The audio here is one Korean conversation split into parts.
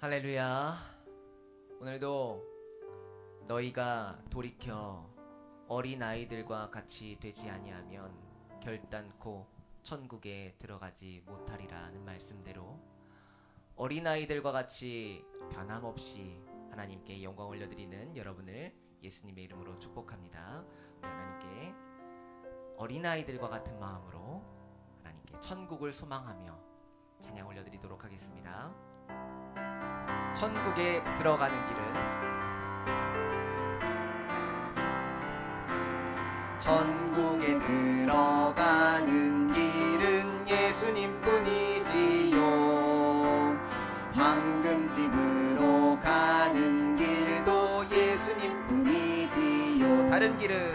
할렐루야. 오늘도 너희가 돌이켜 어린아이들과 같이 되지 아니하면 결단코 천국에 들어가지 못하리라는 말씀대로 어린아이들과 같이 변함없이 하나님께 영광 올려드리는 여러분을 예수님의 이름으로 축복합니다. 하나님께 어린아이들과 같은 마음으로 하나님께 천국을 소망하며 찬양 올려드리도록 하겠습니다. 천국에 들어가는 길은 천국에 들어가는 길은 예수님뿐이지요. 황금집으로 가는 길도 예수님뿐이지요. 다른 길은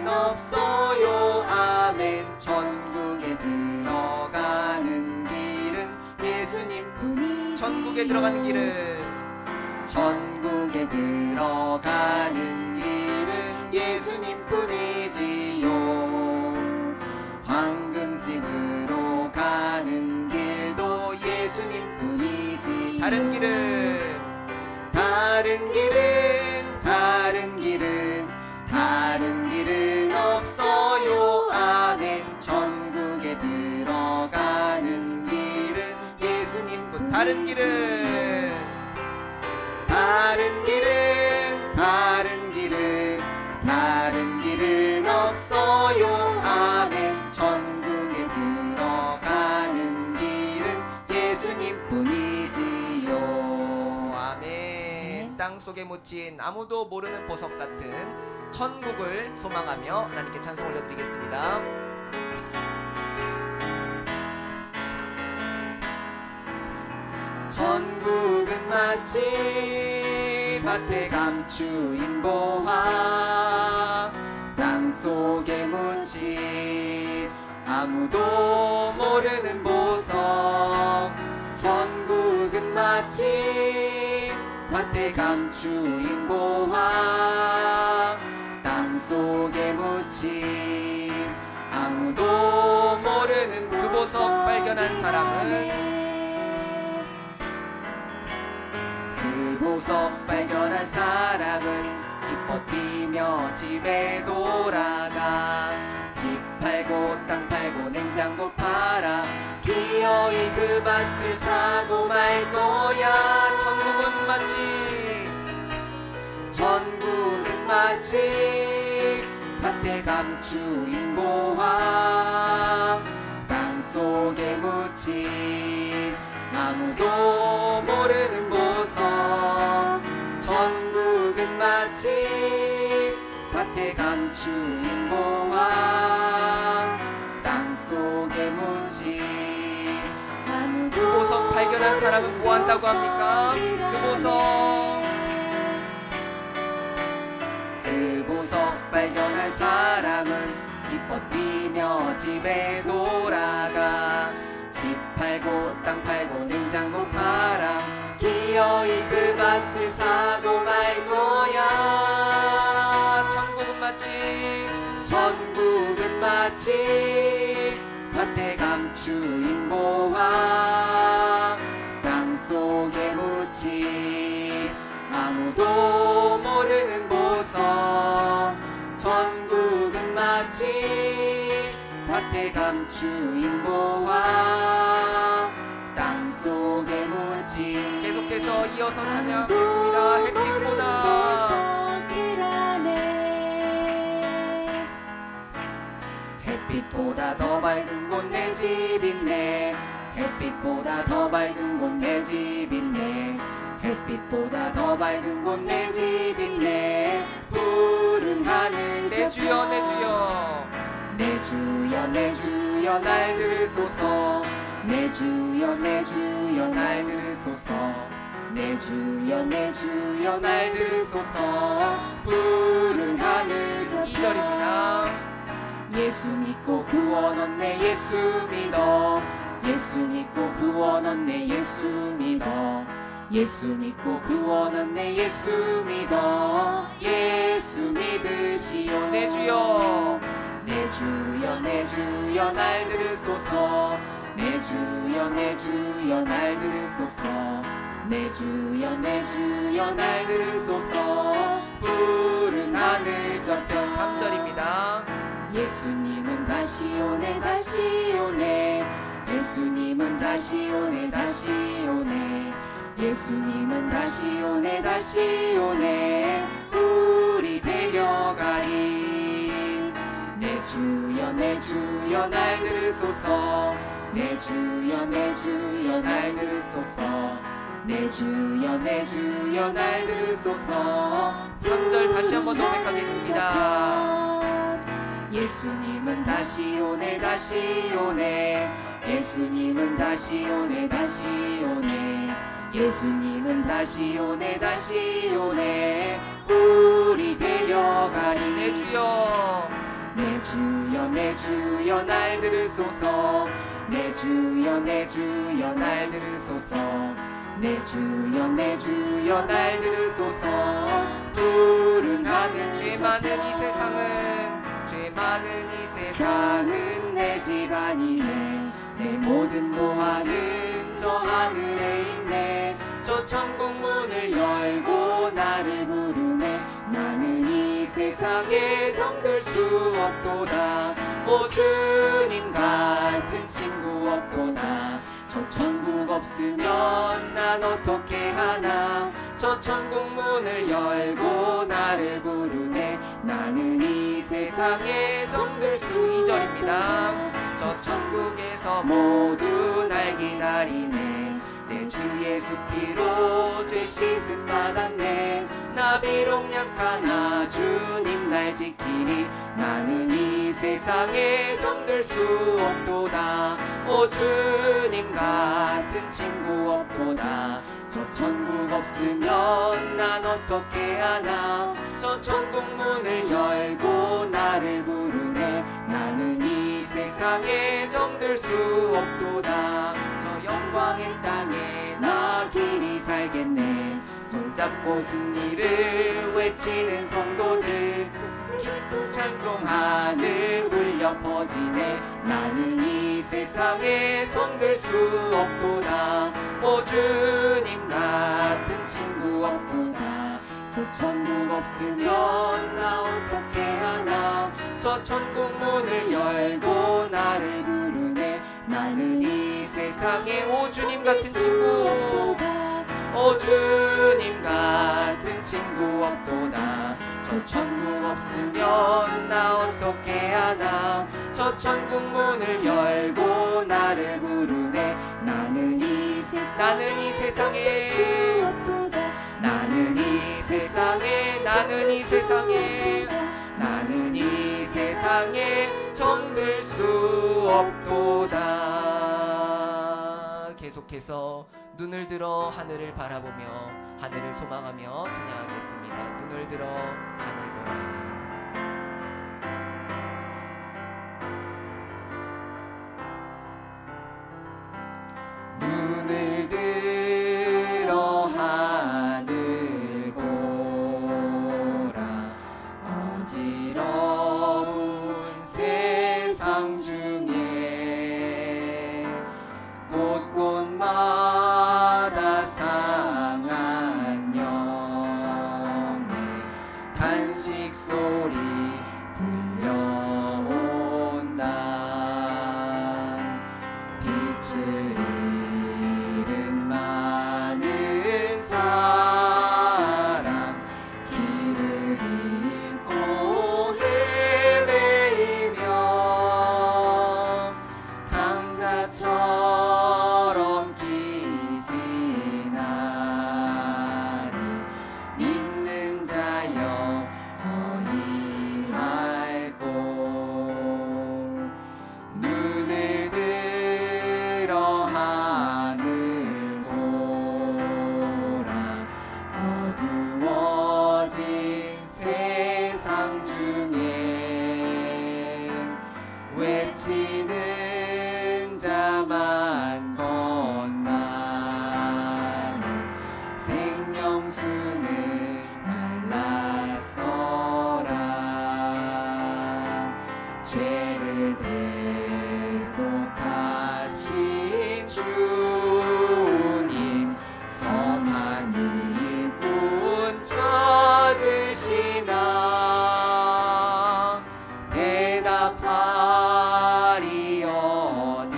없어요. 아멘. 천국에 들어가는 길은 예수님뿐이지요. 천국에 들어가는 길은 예수님뿐이지요. 황금집으로 가는 길도 예수님뿐이지. 다른 길은 없어요. 아멘. 천국에 들어가는 길은 예수님뿐. 다른 길은 없어요. 아멘. 천국에 들어가는 길은 예수님뿐이지요. 아멘. 땅속에 묻힌 아무도 모르는 보석 같은 천국을 소망하며 하나님께 찬송 올려드리겠습니다. 천국은 마치 밭에 감추인 보화, 땅속에 묻힌 아무도 모르는 보석. 천국은 마치 밭에 감추인 보화, 땅속에 묻힌 아무도 모르는 그 보석 발견한 사람은 기뻐 뛰며 집에 돌아가. 집 팔고 땅 팔고 냉장고 팔아 기어이 그 밭을 사고 말 거야. 천국은 마치 밭에 감추인 보화, 땅속에 묻힌 아무도 모르는 보석. 천국은 마치 밭에 감추인 보화, 땅속에 묻힌 아무도. 그 보석 발견한 사람은 뭐 한다고 합니까? 그 보석 발견한 사람은 기뻐 뛰며 집에 돌아가. 집 팔고 땅 팔고 냉장고 팔아 기어이 그 밭을 사고 말 거야. 천국은 마치 밭에 감추인 보화, 땅속에 묻힌 아무도 모르는 보석. 천국은 마치 밭에 감추인 보화, 땅속에 묻힌. 계속해서 이어서 찬양하겠습니다. 햇빛보다 더 밝은 곳 내 집 있네. 햇빛보다 더 밝은 곳 내 집 있네. 햇빛보다 더 밝은 곳 내 집 있네. 푸른 하늘 내 주여 내 주여 내 주여 날 들으소서. 내 주여 날 들으소서. 내 주여 날 들으소서. 푸른 하늘. 2절입니다. 예수 믿고 구원 얻네. 예수 믿어. 예수 믿고 구원 얻네. 예수 믿어. 예수 믿고 구원 얻네. 예수 믿어. 예수 믿으시오. 내 주여 주여 내 주여 날 들으소서 내 주여 내 주여 날 들으소서 내 주여 내 주여 날 들으소서 푸른 하늘 저편 3절입니다 예수님은 다시 오네 다시 오네 예수님은 다시 오네 다시 오네 예수님은 다시 오네 다시 오네 우리 데려가리 내 주여 날 들으소서 내 주여 날 들으소서 내 주여 날 들으소서 3절 다시 한번 노래하겠습니다 예수님은 다시 오네 다시 오네 예수님은 다시 오네 다시 오네 예수님은 다시 오네 다시 오네 우리 데려가리 내 주여 날 들으소서 내 주여 날 들으소서 내 주여 날 들으소서 푸른 하늘 죄 많은 이 세상은 내 집안이네 내 모든 보화는 저 하늘에 있네 저 천국 문을 열고 나를 부르네 나는 이 세상에 정들 수 없도다 오 주님 같은 친구 없도다 저 천국 없으면 난 어떻게 하나 저 천국 문을 열고 나를 부르네 나는 이 세상에 정들 수 2절입니다 저 천국에서 모두 날 기다리네 내 주 예수 피로 죄 씻음 받았네 나 비록 약하나 주님 날 지키리 나는 이 세상에 정들 수 없도다 오 주님 같은 친구 없도다 저 천국 없으면 난 어떻게 하나 저 천국 문을 열고 나를 부르네 나는 이 세상에 정들 수 없도다 저 영광의 땅에 나 길이 살겠네 손잡고 승리를 외치는 성도들 기쁨 찬송 하늘 울려 퍼지네 나는 이 세상에 정들 수 없도다 오 주님 같은 친구 없도다 저 천국 없으면 나 어떻게 하나 저 천국 문을 열고 나를 부르네 나는 이 세상에 오 주님 같은 친구 오 주님 같은 친구 없도다 저 천국 없으면 나 어떻게 하나 저 천국 문을 열고 나를 부르네 나는 이 세상에 나는 이 세상에 정들 수 없도다 계속해서 눈을 들어 하늘을 바라보며 하늘을 소망하며 찬양하겠습니다 눈을 들어 하늘 보라 눈을 들어 하늘 보라 어지러운 세상 중에 곳곳마다 상한 영의 탄식 소리 들려온다 빛을 잃은 많은 사람 길을 잃고 헤매이며 강자처럼 기진하니 믿는 자여 어이할꼬 눈을 들어 하늘 보라 어두워진 세상 중에 외치는 자만 것만은 생명수는 말랐어라 죄 계속하신 주님 선한 일꾼 찾으시나 대답하리 어디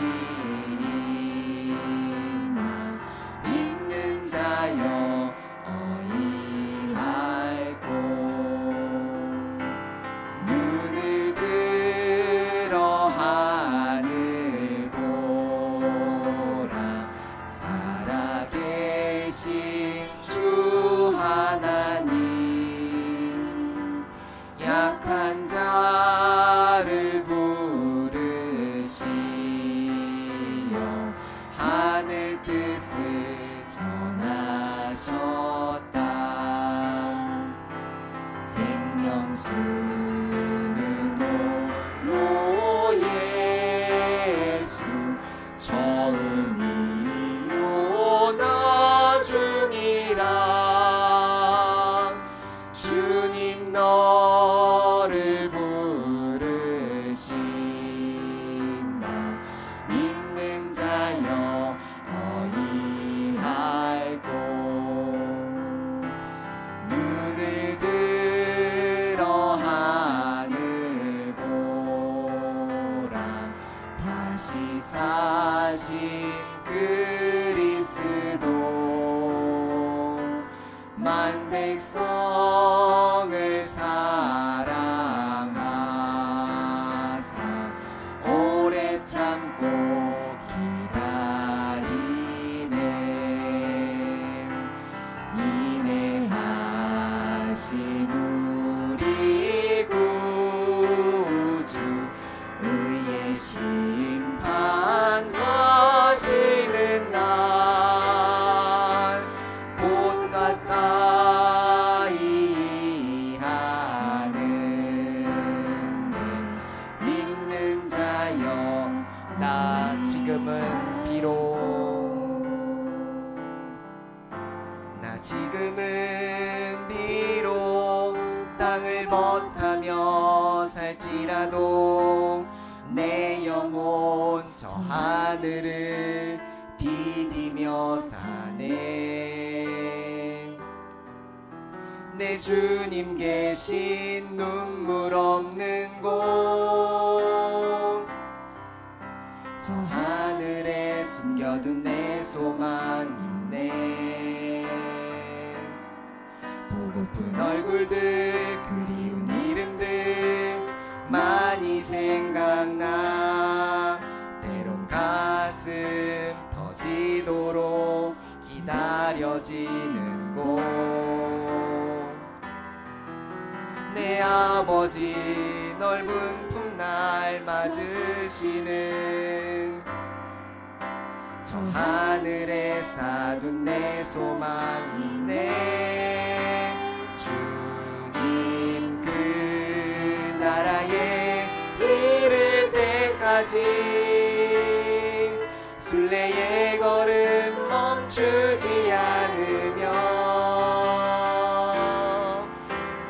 있나 믿는 자여 어이할꼬 눈을 들어 하늘 보라 살아계신 주 하나님 약한 자를 부르시어 하늘 뜻을 전하셨다 생명수는 홀로 예수 처음이요 나중이라 주님 너를 부르신다 믿는 자여 어이할꼬 눈을 들어 하늘 보라 다시 사신 그리스도 만 백성을 사랑하사 오래 참고 기다리네 인내하신 우리 구주 그의 심판하시는 날 곧 가까이 일하는데 믿는 자여 나 지금은 비록 땅을 벗하며 살지라도 내 영혼 저 하늘을 디디며 사네 내 주님 계신 눈물 없는 곳 저 하늘에 숨겨둔 내 소망 있네 보고픈 얼굴들 그리운 이름들 많이 생각나 때론 가슴 터지도록 기다려지는 곳 내 아버지 넓은 품날 맞으시는 저 하늘에 쌓둔 내 소망 있네 주님 그 나라에 이를 때까지 순례의 걸음 멈추지 않으며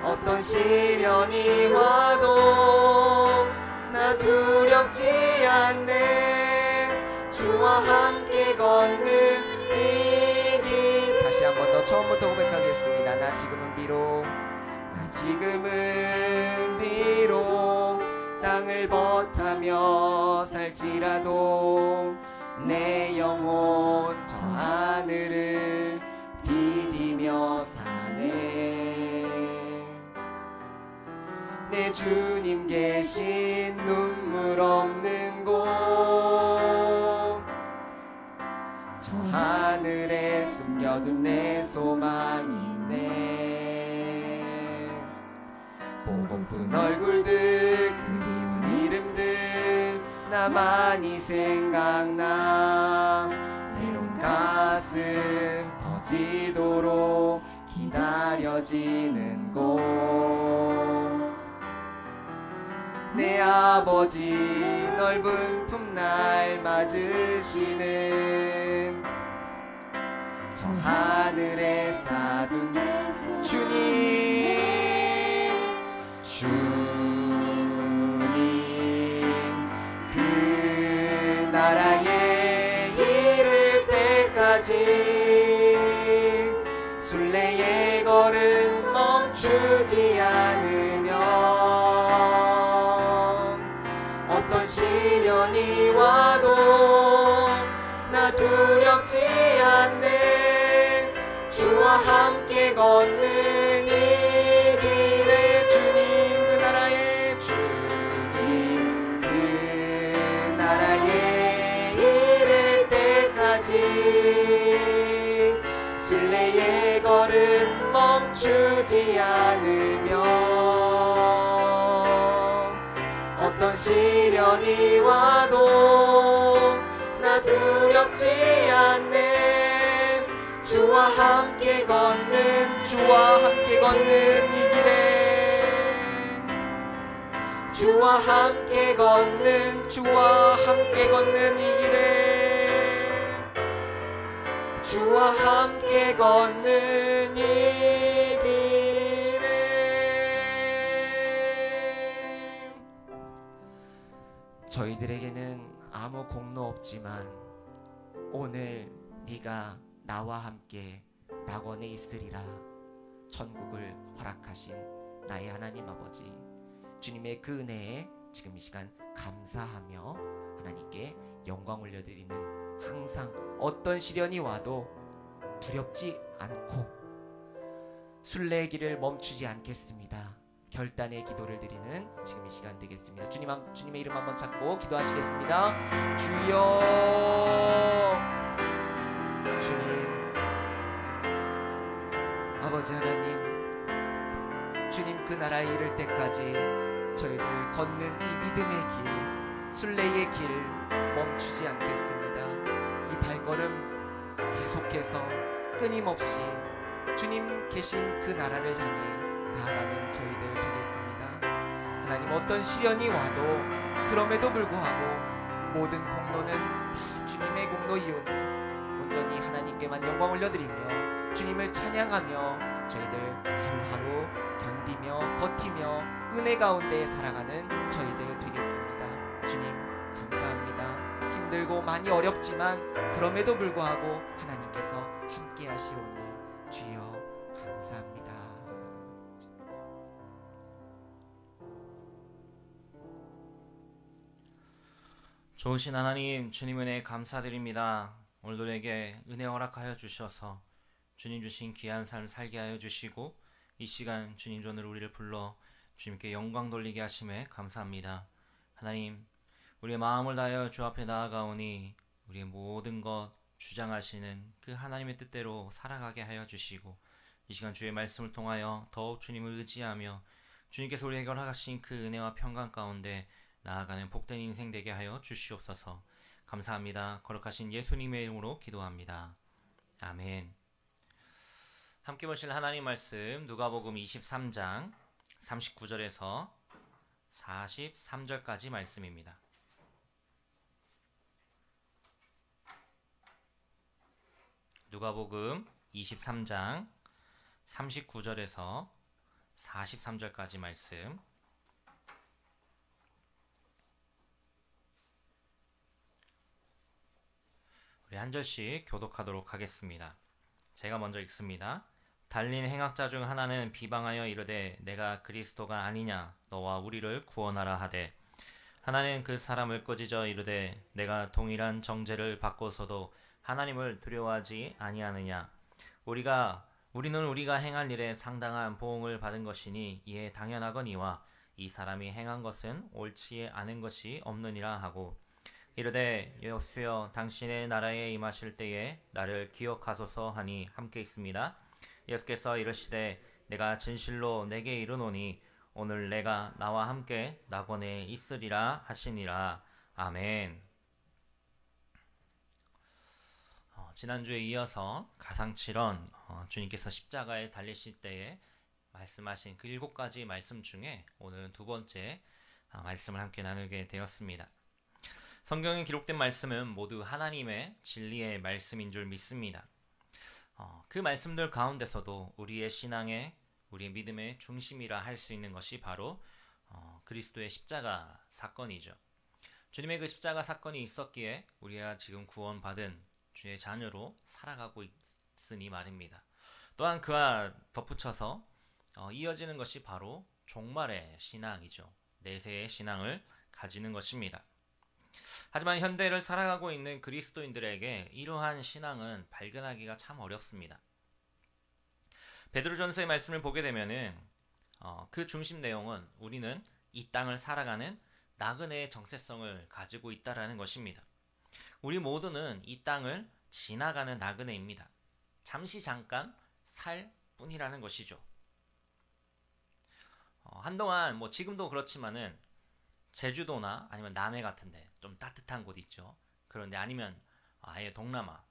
어떤 시련이 와도 나 두렵지 않네 주와 함께 걷는 이 길 다시 한 번 더 처음부터 고백하겠습니다 나 지금은 비록 땅을 벗하며 살지라도 내 영혼 저 하늘을 디디며 사네 내 주님 계신 눈물 없는 곳 저 하늘에 숨겨둔 내 소망 있네 보고픈 얼굴들 그리운 이름들 나 많이 생각나 때론 가슴 터지도록 기다려지는 곳 내 아버지 넓은 품날 맞으시는 저 하늘에 쌓둔 주님 때까지 순례의 걸음 멈추지 않으면 어떤 시련이 와도 나 두렵지 않네. 주와 함께 걷는 이 길에 주님 그 나라에 주님 그 나라에 이를 때까지 순례의 걸음 멈추지 않으면 어떤 시련이 와도 나 두렵지 않네. 주와 함께 걷는 이 길에 주와 함께 걷는 이 길에 주와 함께 걷는 이 길에 저희들에게는 아무 공로 없지만 오늘 네가 나와 함께 낙원에 있으리라 천국을 허락하신 나의 하나님 아버지, 주님의 그 은혜에 지금 이 시간 감사하며 하나님께 영광 올려드리는 항상 어떤 시련이 와도 두렵지 않고 순례의 길을 멈추지 않겠습니다. 결단의 기도를 드리는 지금 이 시간 되겠습니다. 주님의 이름 한번 찾고 기도하시겠습니다. 주여, 주님, 아버지 하나님, 주님 그 나라에 이를 때까지 저희들 걷는 이 믿음의 길, 순례의 길 멈추지 않겠습니다. 이 발걸음 계속해서 끊임없이 주님 계신 그 나라를 향해 나아가는 저희들 되겠습니다. 하나님, 어떤 시련이 와도 그럼에도 불구하고 모든 공로는 다 주님의 공로이오니 온전히 하나님께만 영광 올려드리며 주님을 찬양하며 저희들 하루하루 견디며 버티며 은혜 가운데 살아가는 저희들 되겠습니다. 주님 감사합니다. 힘들고 많이 어렵지만 그럼에도 불구하고 하나님께서 함께 하시오니 주여 감사합니다. 좋으신 하나님, 주님 은혜 감사드립니다. 오늘도 내게 은혜 허락하여 주셔서 주님 주신 귀한 삶 살게 하여 주시고 이 시간 주님 전으로 우리를 불러 주님께 영광 돌리게 하심에 감사합니다. 하나님, 우리의 마음을 다하여 주 앞에 나아가오니 우리의 모든 것 주장하시는 그 하나님의 뜻대로 살아가게 하여 주시고 이 시간 주의 말씀을 통하여 더욱 주님을 의지하며 주님께서 우리에게 허락하신 그 은혜와 평강 가운데 나아가는 복된 인생 되게 하여 주시옵소서. 감사합니다. 거룩하신 예수님의 이름으로 기도합니다. 아멘. 함께 보실 하나님 말씀 누가복음 23장 39절에서 43절까지 말씀입니다. 누가복음 23장 39절에서 43절까지 말씀. 우리 한 절씩 교독하도록 하겠습니다. 제가 먼저 읽습니다. 달린 행악자 중 하나는 비방하여 이르되 내가 그리스도가 아니냐 너와 우리를 구원하라 하되 하나는 그 사람을 꾸짖어 이르되 내가 동일한 정죄를 받고서도 하나님을 두려워하지 아니하느냐 우리는 우리가 행할 일에 상당한 보응을 받은 것이니 이에 당연하거니와 이 사람이 행한 것은 옳지 않은 것이 없느니라 하고 이르되 여수여 당신의 나라에 임하실 때에 나를 기억하소서 하니 함께 있습니다. 예수께서 이르시되 내가 진실로 내게 이르노니 오늘 내가 나와 함께 낙원에 있으리라 하시니라. 아멘. 지난주에 이어서 가상칠언 주님께서 십자가에 달리실 때에 말씀하신 그 7가지 말씀 중에 오늘은 두 번째 말씀을 함께 나누게 되었습니다. 성경에 기록된 말씀은 모두 하나님의 진리의 말씀인 줄 믿습니다. 그 말씀들 가운데서도 우리의 신앙의, 우리의 믿음의 중심이라 할 수 있는 것이 바로 그리스도의 십자가 사건이죠. 주님의 그 십자가 사건이 있었기에 우리가 지금 구원받은 주의 자녀로 살아가고 있으니 말입니다. 또한 그와 덧붙여서 이어지는 것이 바로 종말의 신앙이죠. 내세의 신앙을 가지는 것입니다. 하지만 현대를 살아가고 있는 그리스도인들에게 이러한 신앙은 발견하기가 참 어렵습니다. 베드로전서의 말씀을 보게 되면은 그 중심 내용은 우리는 이 땅을 살아가는 나그네의 정체성을 가지고 있다라는 것입니다. 우리 모두는 이 땅을 지나가는 나그네입니다. 잠시 잠깐 살 뿐이라는 것이죠. 한동안 지금도 그렇지만은 제주도나 아니면 남해 같은데 좀 따뜻한 곳 있죠. 그런데 아니면 아예 동남아,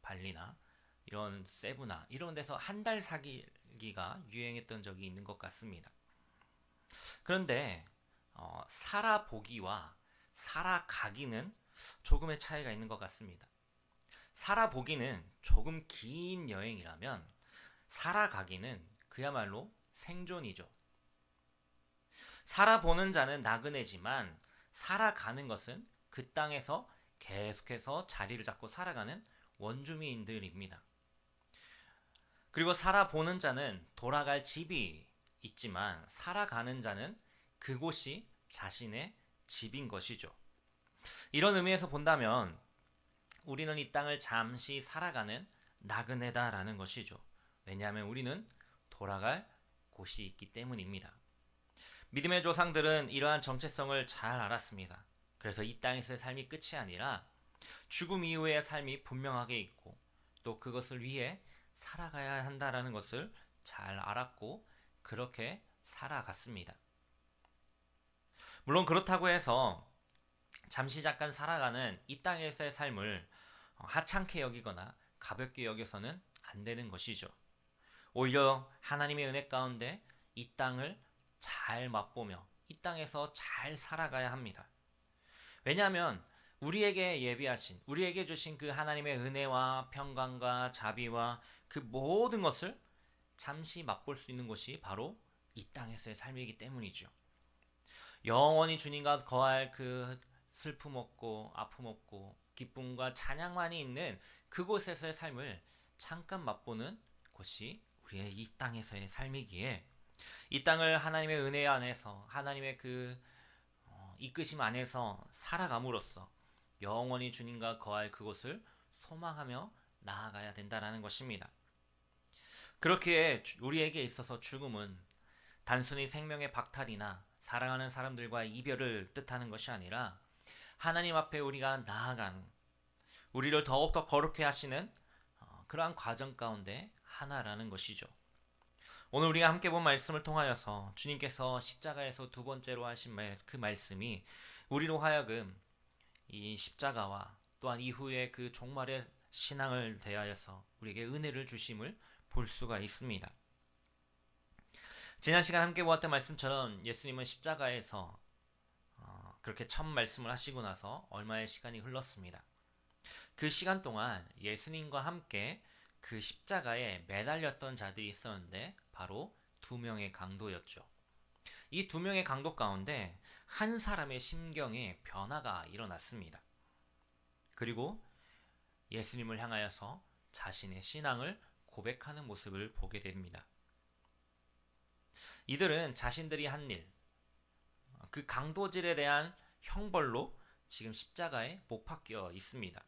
발리나 이런 세부나 이런 데서 한 달 살기가 유행했던 적이 있는 것 같습니다. 그런데 살아보기와 살아가기는 조금의 차이가 있는 것 같습니다. 살아보기는 조금 긴 여행이라면 살아가기는 그야말로 생존이죠. 살아보는 자는 나그네지만 살아가는 것은 그 땅에서 계속해서 자리를 잡고 살아가는 원주민들입니다. 그리고 살아보는 자는 돌아갈 집이 있지만 살아가는 자는 그곳이 자신의 집인 것이죠. 이런 의미에서 본다면 우리는 이 땅을 잠시 살아가는 나그네다라는 것이죠. 왜냐하면 우리는 돌아갈 곳이 있기 때문입니다. 믿음의 조상들은 이러한 정체성을 잘 알았습니다. 그래서 이 땅에서의 삶이 끝이 아니라 죽음 이후의 삶이 분명하게 있고 또 그것을 위해 살아가야 한다라는 것을 잘 알았고 그렇게 살아갔습니다. 물론 그렇다고 해서 잠시 잠깐 살아가는 이 땅에서의 삶을 하찮게 여기거나 가볍게 여겨서는 안 되는 것이죠. 오히려 하나님의 은혜 가운데 이 땅을 잘 맛보며 이 땅에서 잘 살아가야 합니다. 왜냐하면 우리에게 예비하신, 우리에게 주신 그 하나님의 은혜와 평강과 자비와 그 모든 것을 잠시 맛볼 수 있는 것이 바로 이 땅에서의 삶이기 때문이죠. 영원히 주님과 거할 그 슬픔 없고 아픔 없고 기쁨과 찬양만이 있는 그곳에서의 삶을 잠깐 맛보는 곳이 우리의 이 땅에서의 삶이기에 이 땅을 하나님의 은혜 안에서 하나님의 그 이끄심 안에서 살아감으로써 영원히 주님과 거할 그곳을 소망하며 나아가야 된다는 것입니다. 그렇기에 우리에게 있어서 죽음은 단순히 생명의 박탈이나 사랑하는 사람들과의 이별을 뜻하는 것이 아니라 하나님 앞에 우리가 나아가는 우리를 더욱더 거룩해 하시는 그러한 과정 가운데 하나라는 것이죠. 오늘 우리가 함께 본 말씀을 통하여서 주님께서 십자가에서 두 번째로 하신 그 말씀이 우리로 하여금 이 십자가와 또한 이후에 그 종말의 신앙을 대하여서 우리에게 은혜를 주심을 볼 수가 있습니다. 지난 시간 함께 보았던 말씀처럼 예수님은 십자가에서 그렇게 첫 말씀을 하시고 나서 얼마의 시간이 흘렀습니다. 그 시간 동안 예수님과 함께 그 십자가에 매달렸던 자들이 있었는데 바로 두 명의 강도였죠. 이 두 명의 강도 가운데 한 사람의 심경에 변화가 일어났습니다. 그리고 예수님을 향하여서 자신의 신앙을 고백하는 모습을 보게 됩니다. 이들은 자신들이 한 일, 그 강도질에 대한 형벌로 지금 십자가에 못 박혀 있습니다.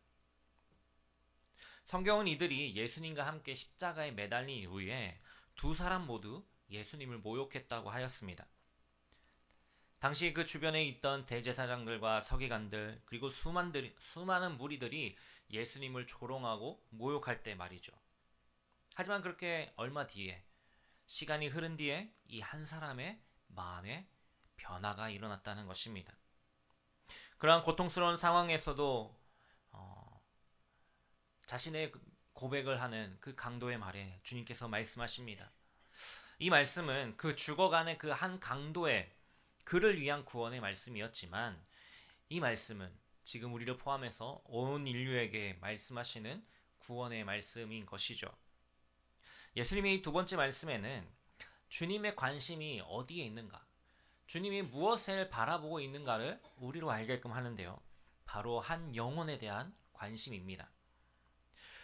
성경은 이들이 예수님과 함께 십자가에 매달린 이후에 두 사람 모두 예수님을 모욕했다고 하였습니다. 당시 그 주변에 있던 대제사장들과 서기관들 그리고 수많은 무리들이 예수님을 조롱하고 모욕할 때 말이죠. 하지만 그렇게 얼마 뒤에 시간이 흐른 뒤에 이 한 사람의 마음에 변화가 일어났다는 것입니다. 그러한 고통스러운 상황에서도 자신의 고백을 하는 그 강도의 말에 주님께서 말씀하십니다. 이 말씀은 그 죽어가는 그 한 강도의 그를 위한 구원의 말씀이었지만 이 말씀은 지금 우리를 포함해서 온 인류에게 말씀하시는 구원의 말씀인 것이죠. 예수님의 이 두 번째 말씀에는 주님의 관심이 어디에 있는가, 주님이 무엇을 바라보고 있는가를 우리로 알게끔 하는데요. 바로 한 영혼에 대한 관심입니다.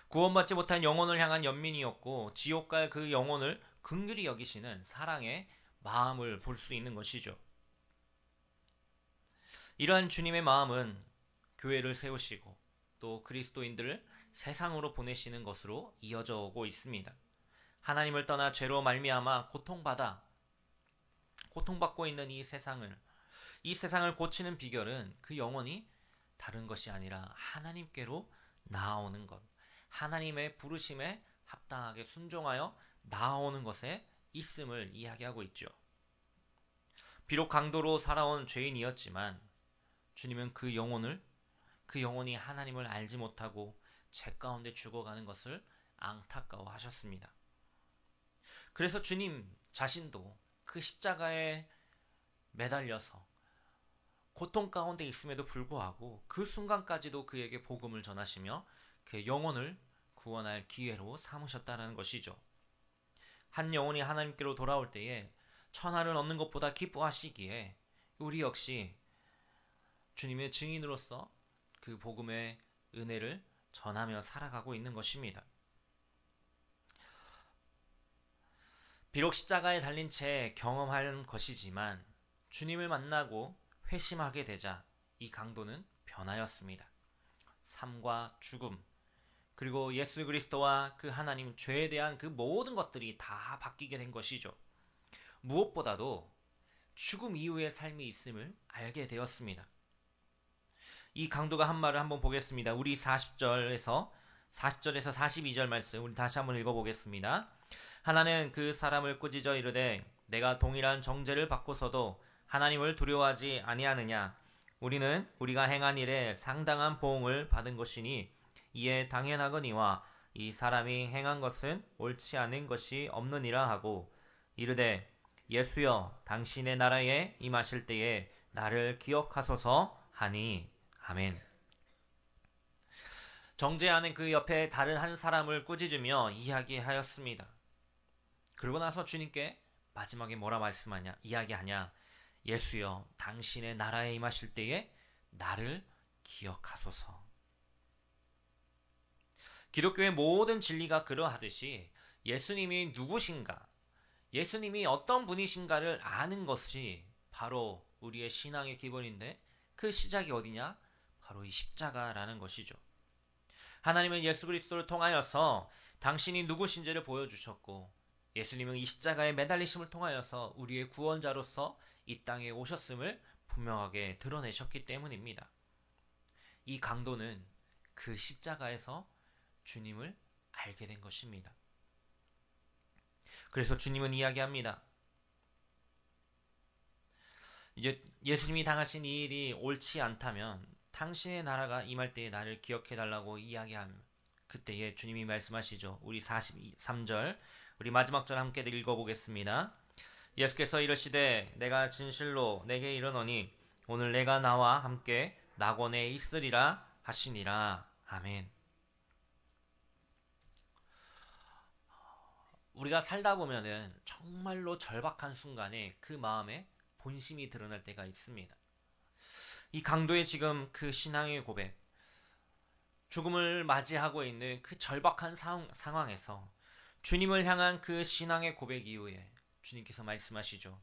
구원받지 못한 영혼을 향한 연민이었고 지옥 갈 그 영혼을 긍휼히 여기시는 사랑의 마음을 볼 수 있는 것이죠. 이러한 주님의 마음은 교회를 세우시고 또 그리스도인들을 세상으로 보내시는 것으로 이어져 오고 있습니다. 하나님을 떠나 죄로 말미암아 고통받고 있는 이 세상을 고치는 비결은 그 영혼이 다른 것이 아니라 하나님께로 나아오는 것, 하나님의 부르심에 합당하게 순종하여 나아오는 것에 있음을 이야기하고 있죠. 비록 강도로 살아온 죄인이었지만 주님은 그 영혼이 하나님을 알지 못하고 죄 가운데 죽어가는 것을 안타까워하셨습니다. 그래서 주님 자신도 그 십자가에 매달려서 고통 가운데 있음에도 불구하고 그 순간까지도 그에게 복음을 전하시며 그 영혼을 구원할 기회로 삼으셨다는 것이죠. 한 영혼이 하나님께로 돌아올 때에 천하를 얻는 것보다 기뻐하시기에 우리 역시 주님의 증인으로서 그 복음의 은혜를 전하며 살아가고 있는 것입니다. 비록 십자가에 달린 채 경험할 것이지만 주님을 만나고 회심하게 되자 이 강도는 변하였습니다. 삶과 죽음, 그리고 예수 그리스도와 그 하나님 죄에 대한 그 모든 것들이 다 바뀌게 된 것이죠. 무엇보다도 죽음 이후의 삶이 있음을 알게 되었습니다. 이 강도가 한 말을 한번 보겠습니다. 우리 40절에서 42절 말씀 우리 다시 한번 읽어보겠습니다. 하나는 그 사람을 꾸짖어 이르되 내가 동일한 정죄를 받고서도 하나님을 두려워하지 아니하느냐. 우리는 우리가 행한 일에 상당한 보응을 받은 것이니 이에 당연하거니와 이 사람이 행한 것은 옳지 않은 것이 없느니라 하고 이르되 예수여 당신의 나라에 임하실 때에 나를 기억하소서 하니 아멘. 정죄하는 그 옆에 다른 한 사람을 꾸짖으며 이야기하였습니다. 그러고 나서 주님께 마지막에 뭐라 이야기하냐. 예수여 당신의 나라에 임하실 때에 나를 기억하소서. 기독교의 모든 진리가 그러하듯이 예수님이 누구신가, 예수님이 어떤 분이신가를 아는 것이 바로 우리의 신앙의 기본인데 그 시작이 어디냐? 바로 이 십자가라는 것이죠. 하나님은 예수 그리스도를 통하여서 당신이 누구신지를 보여주셨고 예수님은 이 십자가에 매달리심을 통하여서 우리의 구원자로서 이 땅에 오셨음을 분명하게 드러내셨기 때문입니다. 이 강도는 그 십자가에서 주님을 알게 된 것입니다. 그래서 주님은 이야기합니다. 이제 예수님이 당하신 이 일이 옳지 않다면 당신의 나라가 임할 때에 나를 기억해달라고 이야기함. 그때에 주님이 말씀하시죠. 우리 43절 우리 마지막 절 함께 읽어보겠습니다. 예수께서 이르시되 내가 진실로 내게 이르노니 오늘 내가 나와 함께 낙원에 있으리라 하시니라. 아멘. 우리가 살다 보면은 정말로 절박한 순간에 그 마음에 본심이 드러날 때가 있습니다. 이 강도의 지금 그 신앙의 고백, 죽음을 맞이하고 있는 그 절박한 상황에서 주님을 향한 그 신앙의 고백 이후에 주님께서 말씀하시죠.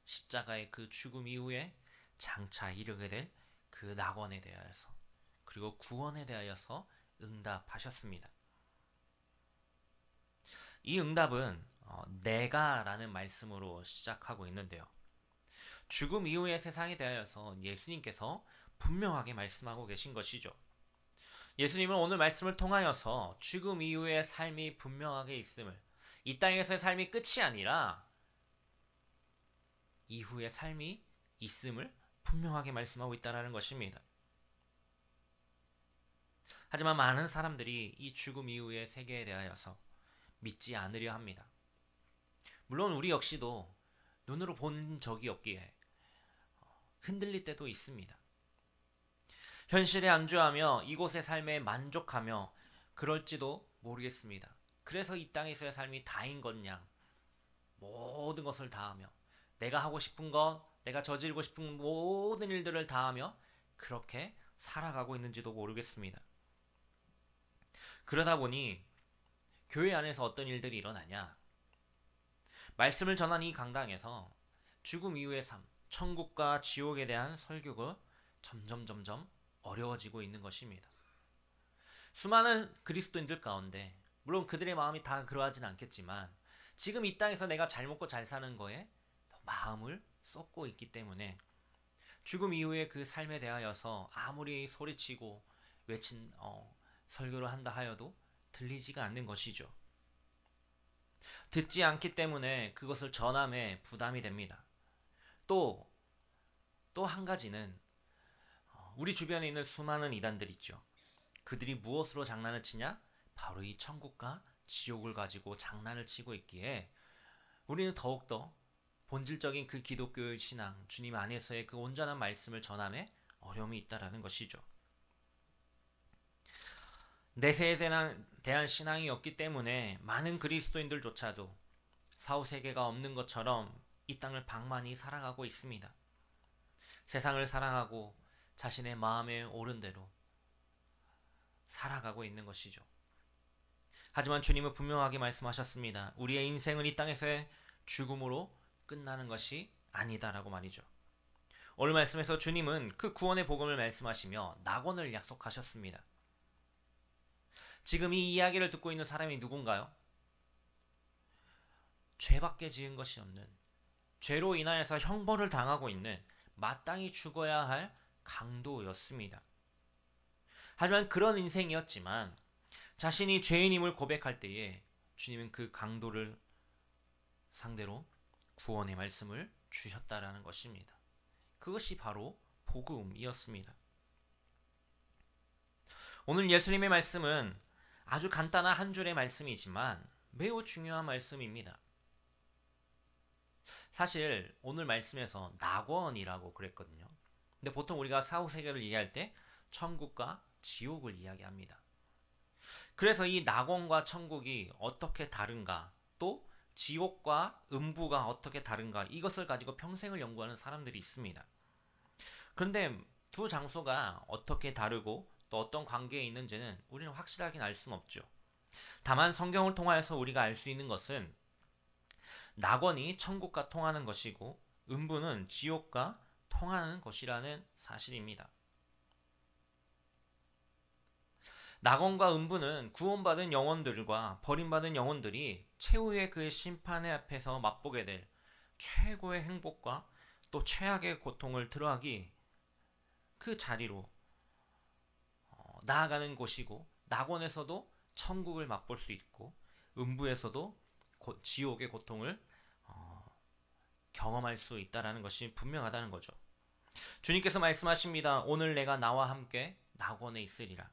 십자가의 그 죽음 이후에 장차 이르게 될 그 낙원에 대하여서 그리고 구원에 대하여서 응답하셨습니다. 이 응답은 내가 라는 말씀으로 시작하고 있는데요. 죽음 이후의 세상에 대하여서 예수님께서 분명하게 말씀하고 계신 것이죠. 예수님은 오늘 말씀을 통하여서 죽음 이후의 삶이 분명하게 있음을, 이 땅에서의 삶이 끝이 아니라 이후의 삶이 있음을 분명하게 말씀하고 있다는 것입니다. 하지만 많은 사람들이 이 죽음 이후의 세계에 대하여서 믿지 않으려 합니다. 물론 우리 역시도 눈으로 본 적이 없기에 흔들릴 때도 있습니다. 현실에 안주하며 이곳의 삶에 만족하며 그럴지도 모르겠습니다. 그래서 이 땅에서의 삶이 다인 것냥 모든 것을 다하며 내가 하고 싶은 것, 내가 저지르고 싶은 모든 일들을 다하며 그렇게 살아가고 있는지도 모르겠습니다. 그러다 보니 교회 안에서 어떤 일들이 일어나냐? 말씀을 전한 이 강당에서 죽음 이후의 삶, 천국과 지옥에 대한 설교가 점점 어려워지고 있는 것입니다. 수많은 그리스도인들 가운데 물론 그들의 마음이 다 그러하진 않겠지만 지금 이 땅에서 내가 잘 먹고 잘 사는 거에 마음을 쏟고 있기 때문에 죽음 이후의 그 삶에 대하여서 아무리 소리치고 외친 설교를 한다 하여도 들리지가 않는 것이죠. 듣지 않기 때문에 그것을 전함에 부담이 됩니다. 또 한 가지는 우리 주변에 있는 수많은 이단들 있죠. 그들이 무엇으로 장난을 치냐? 바로 이 천국과 지옥을 가지고 장난을 치고 있기에 우리는 더욱더 본질적인 그 기독교의 신앙, 주님 안에서의 그 온전한 말씀을 전함에 어려움이 있다라는 것이죠. 내세에 대한 신앙이 없기 때문에 많은 그리스도인들조차도 사후세계가 없는 것처럼 이 땅을 방만히 살아가고 있습니다. 세상을 사랑하고 자신의 마음에 옳은 대로 살아가고 있는 것이죠. 하지만 주님은 분명하게 말씀하셨습니다. 우리의 인생은 이 땅에서의 죽음으로 끝나는 것이 아니다라고 말이죠. 오늘 말씀에서 주님은 그 구원의 복음을 말씀하시며 낙원을 약속하셨습니다. 지금 이 이야기를 듣고 있는 사람이 누군가요? 죄밖에 지은 것이 없는, 죄로 인하여서 형벌을 당하고 있는, 마땅히 죽어야 할 강도였습니다. 하지만 그런 인생이었지만 자신이 죄인임을 고백할 때에 주님은 그 강도를 상대로 구원의 말씀을 주셨다라는 것입니다. 그것이 바로 복음이었습니다. 오늘 예수님의 말씀은 아주 간단한 한 줄의 말씀이지만 매우 중요한 말씀입니다. 사실 오늘 말씀에서 낙원이라고 그랬거든요. 근데 보통 우리가 사후세계를 얘기할 때 천국과 지옥을 이야기합니다. 그래서 이 낙원과 천국이 어떻게 다른가, 또 지옥과 음부가 어떻게 다른가, 이것을 가지고 평생을 연구하는 사람들이 있습니다. 그런데 두 장소가 어떻게 다르고 또 어떤 관계에 있는지는 우리는 확실하게 알 수는 없죠. 다만 성경을 통하여서 우리가 알 수 있는 것은 낙원이 천국과 통하는 것이고 음부는 지옥과 통하는 것이라는 사실입니다. 낙원과 음부는 구원받은 영혼들과 버림받은 영혼들이 최후의 그 심판의 앞에서 맛보게 될 최고의 행복과 또 최악의 고통을 들어가기 그 자리로 나아가는 곳이고, 낙원에서도 천국을 맛볼 수 있고 음부에서도 지옥의 고통을 경험할 수 있다는 것이 분명하다는 거죠. 주님께서 말씀하십니다. 오늘 내가 나와 함께 낙원에 있으리라.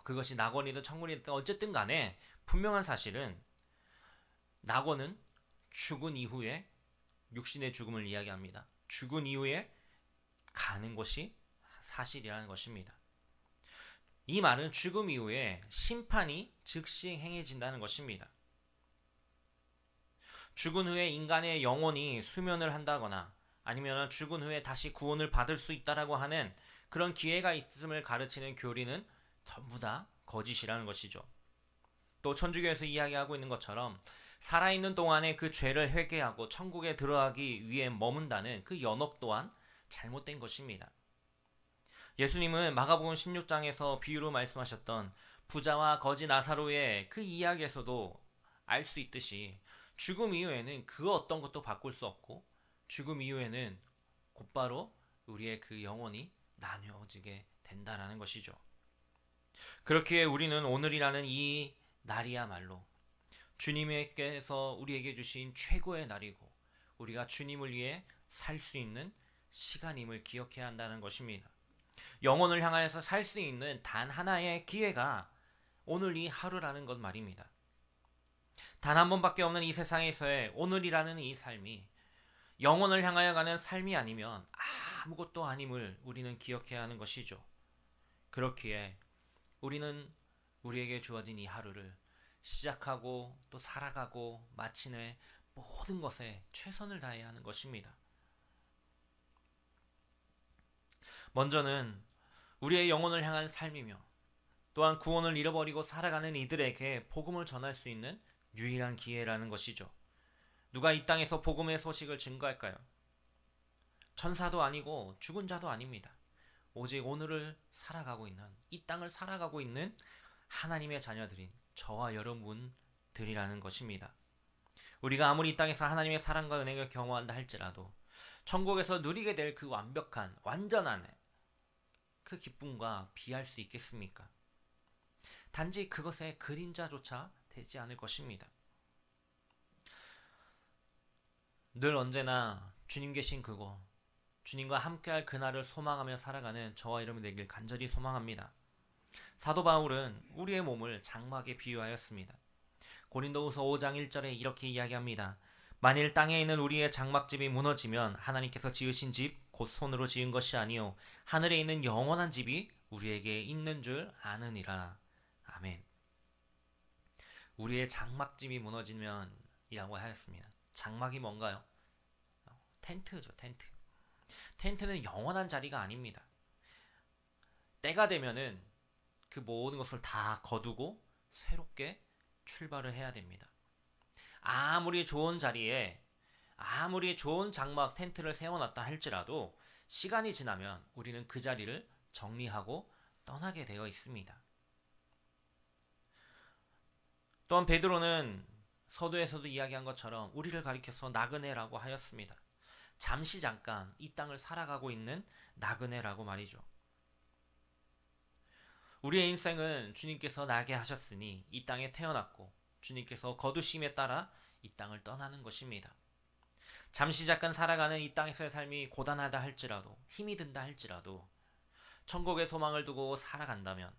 그것이 낙원이든 천국이든 어쨌든 간에 분명한 사실은 낙원은 죽은 이후에 육신의 죽음을 이야기합니다. 죽은 이후에 가는 것이 사실이라는 것입니다. 이 말은 죽음 이후에 심판이 즉시 행해진다는 것입니다. 죽은 후에 인간의 영혼이 수면을 한다거나 아니면 죽은 후에 다시 구원을 받을 수 있다라고 하는 그런 기회가 있음을 가르치는 교리는 전부 다 거짓이라는 것이죠. 또 천주교에서 이야기하고 있는 것처럼 살아있는 동안에 그 죄를 회개하고 천국에 들어가기 위해 머문다는 그 연옥 또한 잘못된 것입니다. 예수님은 마가복음 16장에서 비유로 말씀하셨던 부자와 거지 나사로의 그 이야기에서도 알 수 있듯이 죽음 이후에는 그 어떤 것도 바꿀 수 없고 죽음 이후에는 곧바로 우리의 그 영혼이 나뉘어지게 된다라는 것이죠. 그렇기에 우리는 오늘이라는 이 날이야말로 주님께서 우리에게 주신 최고의 날이고 우리가 주님을 위해 살 수 있는 시간임을 기억해야 한다는 것입니다. 영혼을 향하여서 살 수 있는 단 하나의 기회가 오늘 이 하루라는 것 말입니다. 단 한 번밖에 없는 이 세상에서의 오늘이라는 이 삶이 영혼을 향하여 가는 삶이 아니면 아무것도 아님을 우리는 기억해야 하는 것이죠. 그렇기에 우리는 우리에게 주어진 이 하루를 시작하고 또 살아가고 마치는 모든 것에 최선을 다해야 하는 것입니다. 먼저는 우리의 영혼을 향한 삶이며 또한 구원을 잃어버리고 살아가는 이들에게 복음을 전할 수 있는 유일한 기회라는 것이죠. 누가 이 땅에서 복음의 소식을 증거할까요? 천사도 아니고 죽은 자도 아닙니다. 오직 오늘을 살아가고 있는, 이 땅을 살아가고 있는 하나님의 자녀들인 저와 여러분들이라는 것입니다. 우리가 아무리 이 땅에서 하나님의 사랑과 은혜를 경험한다 할지라도 천국에서 누리게 될 그 완벽한, 완전한 그 기쁨과 비할 수 있겠습니까? 단지 그것의 그림자조차 되지 않을 것입니다. 늘 언제나 주님 계신 그곳, 주님과 함께할 그날을 소망하며 살아가는 저와 여러분 되길 간절히 소망합니다. 사도 바울은 우리의 몸을 장막에 비유하였습니다. 고린도후서 5장 1절에 이렇게 이야기합니다. 만일 땅에 있는 우리의 장막집이 무너지면 하나님께서 지으신 집 곧 손으로 지은 것이 아니요 하늘에 있는 영원한 집이 우리에게 있는 줄 아느니라. 아멘. 우리의 장막집이 무너지면 이라고 하였습니다. 장막이 뭔가요? 텐트죠, 텐트. 텐트는 영원한 자리가 아닙니다. 때가 되면은 그 모든 것을 다 거두고 새롭게 출발을 해야 됩니다. 아무리 좋은 자리에 아무리 좋은 장막 텐트를 세워놨다 할지라도 시간이 지나면 우리는 그 자리를 정리하고 떠나게 되어 있습니다. 또한 베드로는 서두에서도 이야기한 것처럼 우리를 가리켜서 나그네라고 하였습니다. 잠시 잠깐 이 땅을 살아가고 있는 나그네라고 말이죠. 우리의 인생은 주님께서 나게 하셨으니 이 땅에 태어났고 주님께서 거두심에 따라 이 땅을 떠나는 것입니다. 잠시 잠깐 살아가는 이 땅에서의 삶이 고단하다 할지라도 힘이 든다 할지라도 천국의 소망을 두고 살아간다면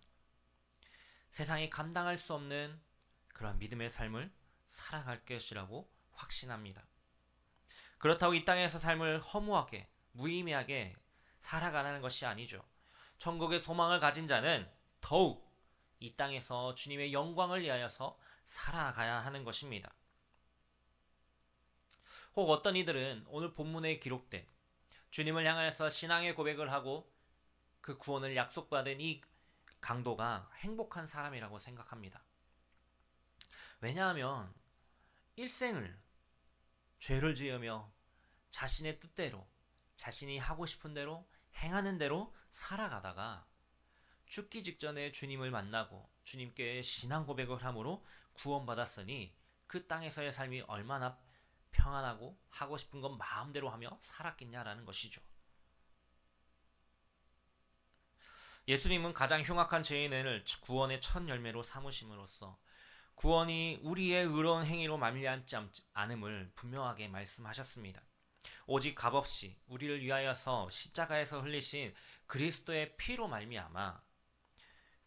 세상이 감당할 수 없는 그런 믿음의 삶을 살아갈 것이라고 확신합니다. 그렇다고 이 땅에서 삶을 허무하게 무의미하게 살아가라는 것이 아니죠. 천국의 소망을 가진 자는 더욱 이 땅에서 주님의 영광을 위하여서 살아가야 하는 것입니다. 혹 어떤 이들은 오늘 본문에 기록된 주님을 향하여서 신앙의 고백을 하고 그 구원을 약속받은 이 강도가 행복한 사람이라고 생각합니다. 왜냐하면 일생을 죄를 지으며 자신의 뜻대로 자신이 하고 싶은 대로 행하는 대로 살아가다가 죽기 직전에 주님을 만나고 주님께 신앙 고백을 함으로 구원받았으니 그 땅에서의 삶이 얼마나 평안하고 하고 싶은 건 마음대로 하며 살았겠냐라는 것이죠. 예수님은 가장 흉악한 죄인을 구원의 첫 열매로 삼으심으로써 구원이 우리의 의로운 행위로 말미암지 않음을 분명하게 말씀하셨습니다. 오직 값없이 우리를 위하여서 십자가에서 흘리신 그리스도의 피로 말미암아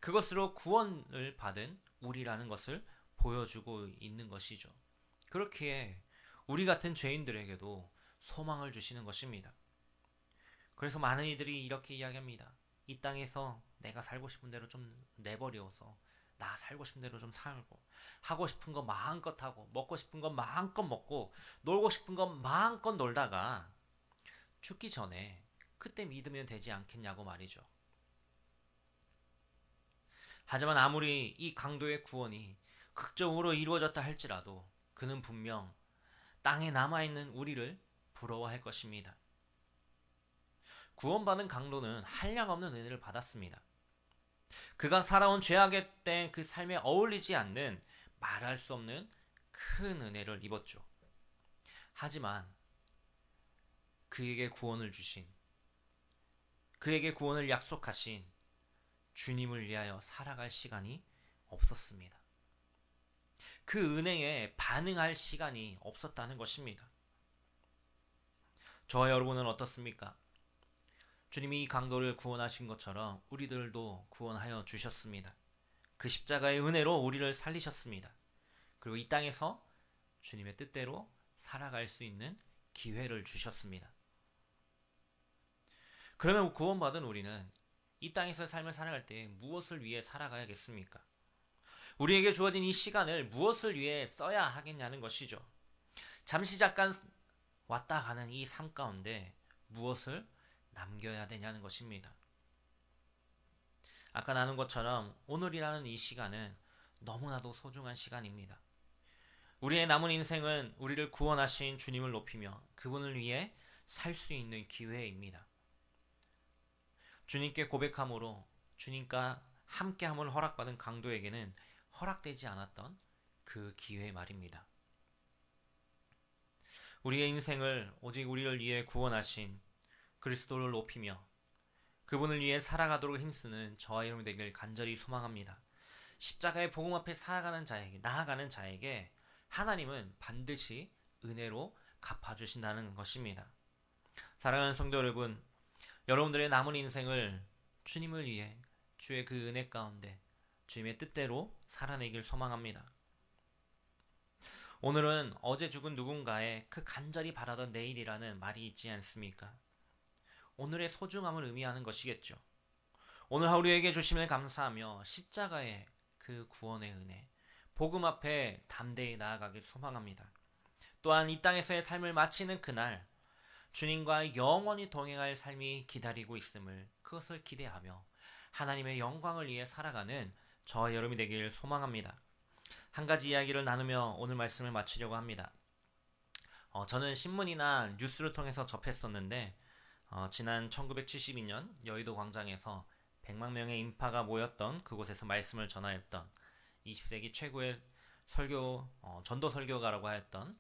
그것으로 구원을 받은 우리라는 것을 보여주고 있는 것이죠. 그렇기에 우리 같은 죄인들에게도 소망을 주시는 것입니다. 그래서 많은 이들이 이렇게 이야기합니다. 이 땅에서 내가 살고 싶은 대로 좀 내버려서 나 살고 싶은 대로 좀 살고 하고 싶은 거 마음껏 하고 먹고 싶은 거 마음껏 먹고 놀고 싶은 거 마음껏 놀다가 죽기 전에 그때 믿으면 되지 않겠냐고 말이죠. 하지만 아무리 이 강도의 구원이 극적으로 이루어졌다 할지라도 그는 분명 땅에 남아있는 우리를 부러워할 것입니다. 구원받은 강도는 한량없는 은혜를 받았습니다. 그가 살아온 죄악의 때 그 삶에 어울리지 않는 말할 수 없는 큰 은혜를 입었죠. 하지만 그에게 구원을 주신, 그에게 구원을 약속하신 주님을 위하여 살아갈 시간이 없었습니다. 그 은혜에 반응할 시간이 없었다는 것입니다. 저와 여러분은 어떻습니까? 주님이 이 강도를 구원하신 것처럼 우리들도 구원하여 주셨습니다. 그 십자가의 은혜로 우리를 살리셨습니다. 그리고 이 땅에서 주님의 뜻대로 살아갈 수 있는 기회를 주셨습니다. 그러면 구원받은 우리는 이 땅에서 삶을 살아갈 때 무엇을 위해 살아가야겠습니까? 우리에게 주어진 이 시간을 무엇을 위해 써야 하겠냐는 것이죠. 잠시 잠깐 왔다 가는 이 삶 가운데 무엇을 남겨야 되냐는 것입니다. 아까 나눈 것처럼 오늘이라는 이 시간은 너무나도 소중한 시간입니다. 우리의 남은 인생은 우리를 구원하신 주님을 높이며 그분을 위해 살 수 있는 기회입니다. 주님께 고백함으로 주님과 함께함을 허락받은 강도에게는 허락되지 않았던 그 기회 말입니다. 우리의 인생을 오직 우리를 위해 구원하신 그리스도를 높이며 그분을 위해 살아가도록 힘쓰는 저와 여러분 되길 간절히 소망합니다. 십자가의 복음 앞에 나아가는 자에게 하나님은 반드시 은혜로 갚아주신다는 것입니다. 사랑하는 성도 여러분, 여러분들의 남은 인생을 주님을 위해 주의 그 은혜 가운데 주님의 뜻대로 살아내길 소망합니다. 오늘은 어제 죽은 누군가의 그 간절히 바라던 내일이라는 말이 있지 않습니까? 오늘의 소중함을 의미하는 것이겠죠. 오늘 하루에게 주심을 감사하며 십자가의 그 구원의 은혜, 복음 앞에 담대히 나아가길 소망합니다. 또한 이 땅에서의 삶을 마치는 그날 주님과 영원히 동행할 삶이 기다리고 있음을 그것을 기대하며 하나님의 영광을 위해 살아가는 저와 여러분이 되길 소망합니다. 한 가지 이야기를 나누며 오늘 말씀을 마치려고 합니다. 저는 신문이나 뉴스를 통해서 접했었는데 지난 1972년 여의도 광장에서 100만 명의 인파가 모였던 그곳에서 말씀을 전하였던 20세기 최고의 전도 설교가라고 하였던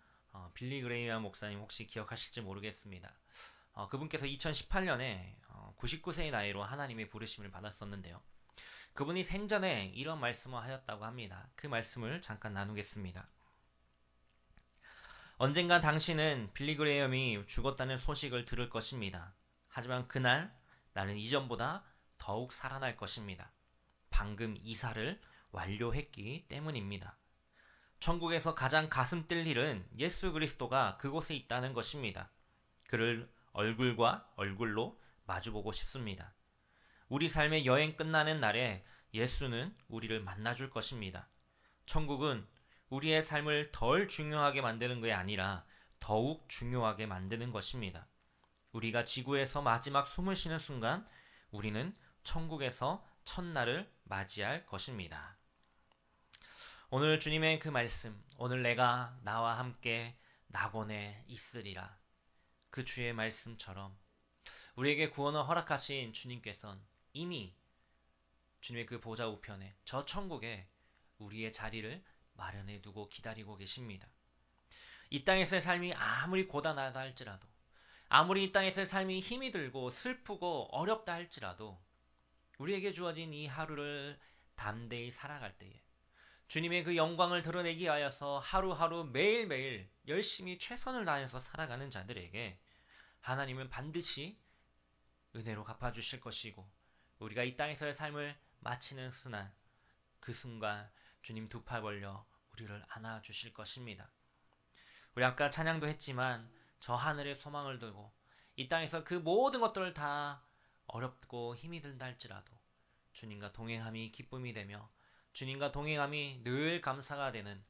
빌리 그레이엄 목사님 혹시 기억하실지 모르겠습니다. 그분께서 2018년에 99세의 나이로 하나님의 부르심을 받았었는데요. 그분이 생전에 이런 말씀을 하였다고 합니다. 그 말씀을 잠깐 나누겠습니다. 언젠가 당신은 빌리 그레이엄이 죽었다는 소식을 들을 것입니다. 하지만 그날 나는 이전보다 더욱 살아날 것입니다. 방금 이사를 완료했기 때문입니다. 천국에서 가장 가슴 뛸 일은 예수 그리스도가 그곳에 있다는 것입니다. 그를 얼굴과 얼굴로 마주보고 싶습니다. 우리 삶의 여행 끝나는 날에 예수는 우리를 만나줄 것입니다. 천국은 우리의 삶을 덜 중요하게 만드는 것이 아니라 더욱 중요하게 만드는 것입니다. 우리가 지구에서 마지막 숨을 쉬는 순간 우리는 천국에서 첫날을 맞이할 것입니다. 오늘 주님의 그 말씀, 오늘 내가 나와 함께 낙원에 있으리라. 그 주의 말씀처럼 우리에게 구원을 허락하신 주님께서는 이미 주님의 그 보좌 우편에 저 천국에 우리의 자리를 마련해 두고 기다리고 계십니다. 이 땅에서의 삶이 아무리 고단하다 할지라도, 아무리 이 땅에서의 삶이 힘이 들고 슬프고 어렵다 할지라도 우리에게 주어진 이 하루를 담대히 살아갈 때에 주님의 그 영광을 드러내기 위하여서 하루하루 매일매일 열심히 최선을 다해서 살아가는 자들에게 하나님은 반드시 은혜로 갚아주실 것이고, 우리가 이 땅에서의 삶을 마치는 그 순간 주님 두 팔 벌려 우리를 안아주실 것입니다. 우리 아까 찬양도 했지만 저 하늘에 소망을 두고 이 땅에서 그 모든 것들을 다 어렵고 힘이 든다 할지라도 주님과 동행함이 기쁨이 되며 주님과 동행함이 늘 감사가 되는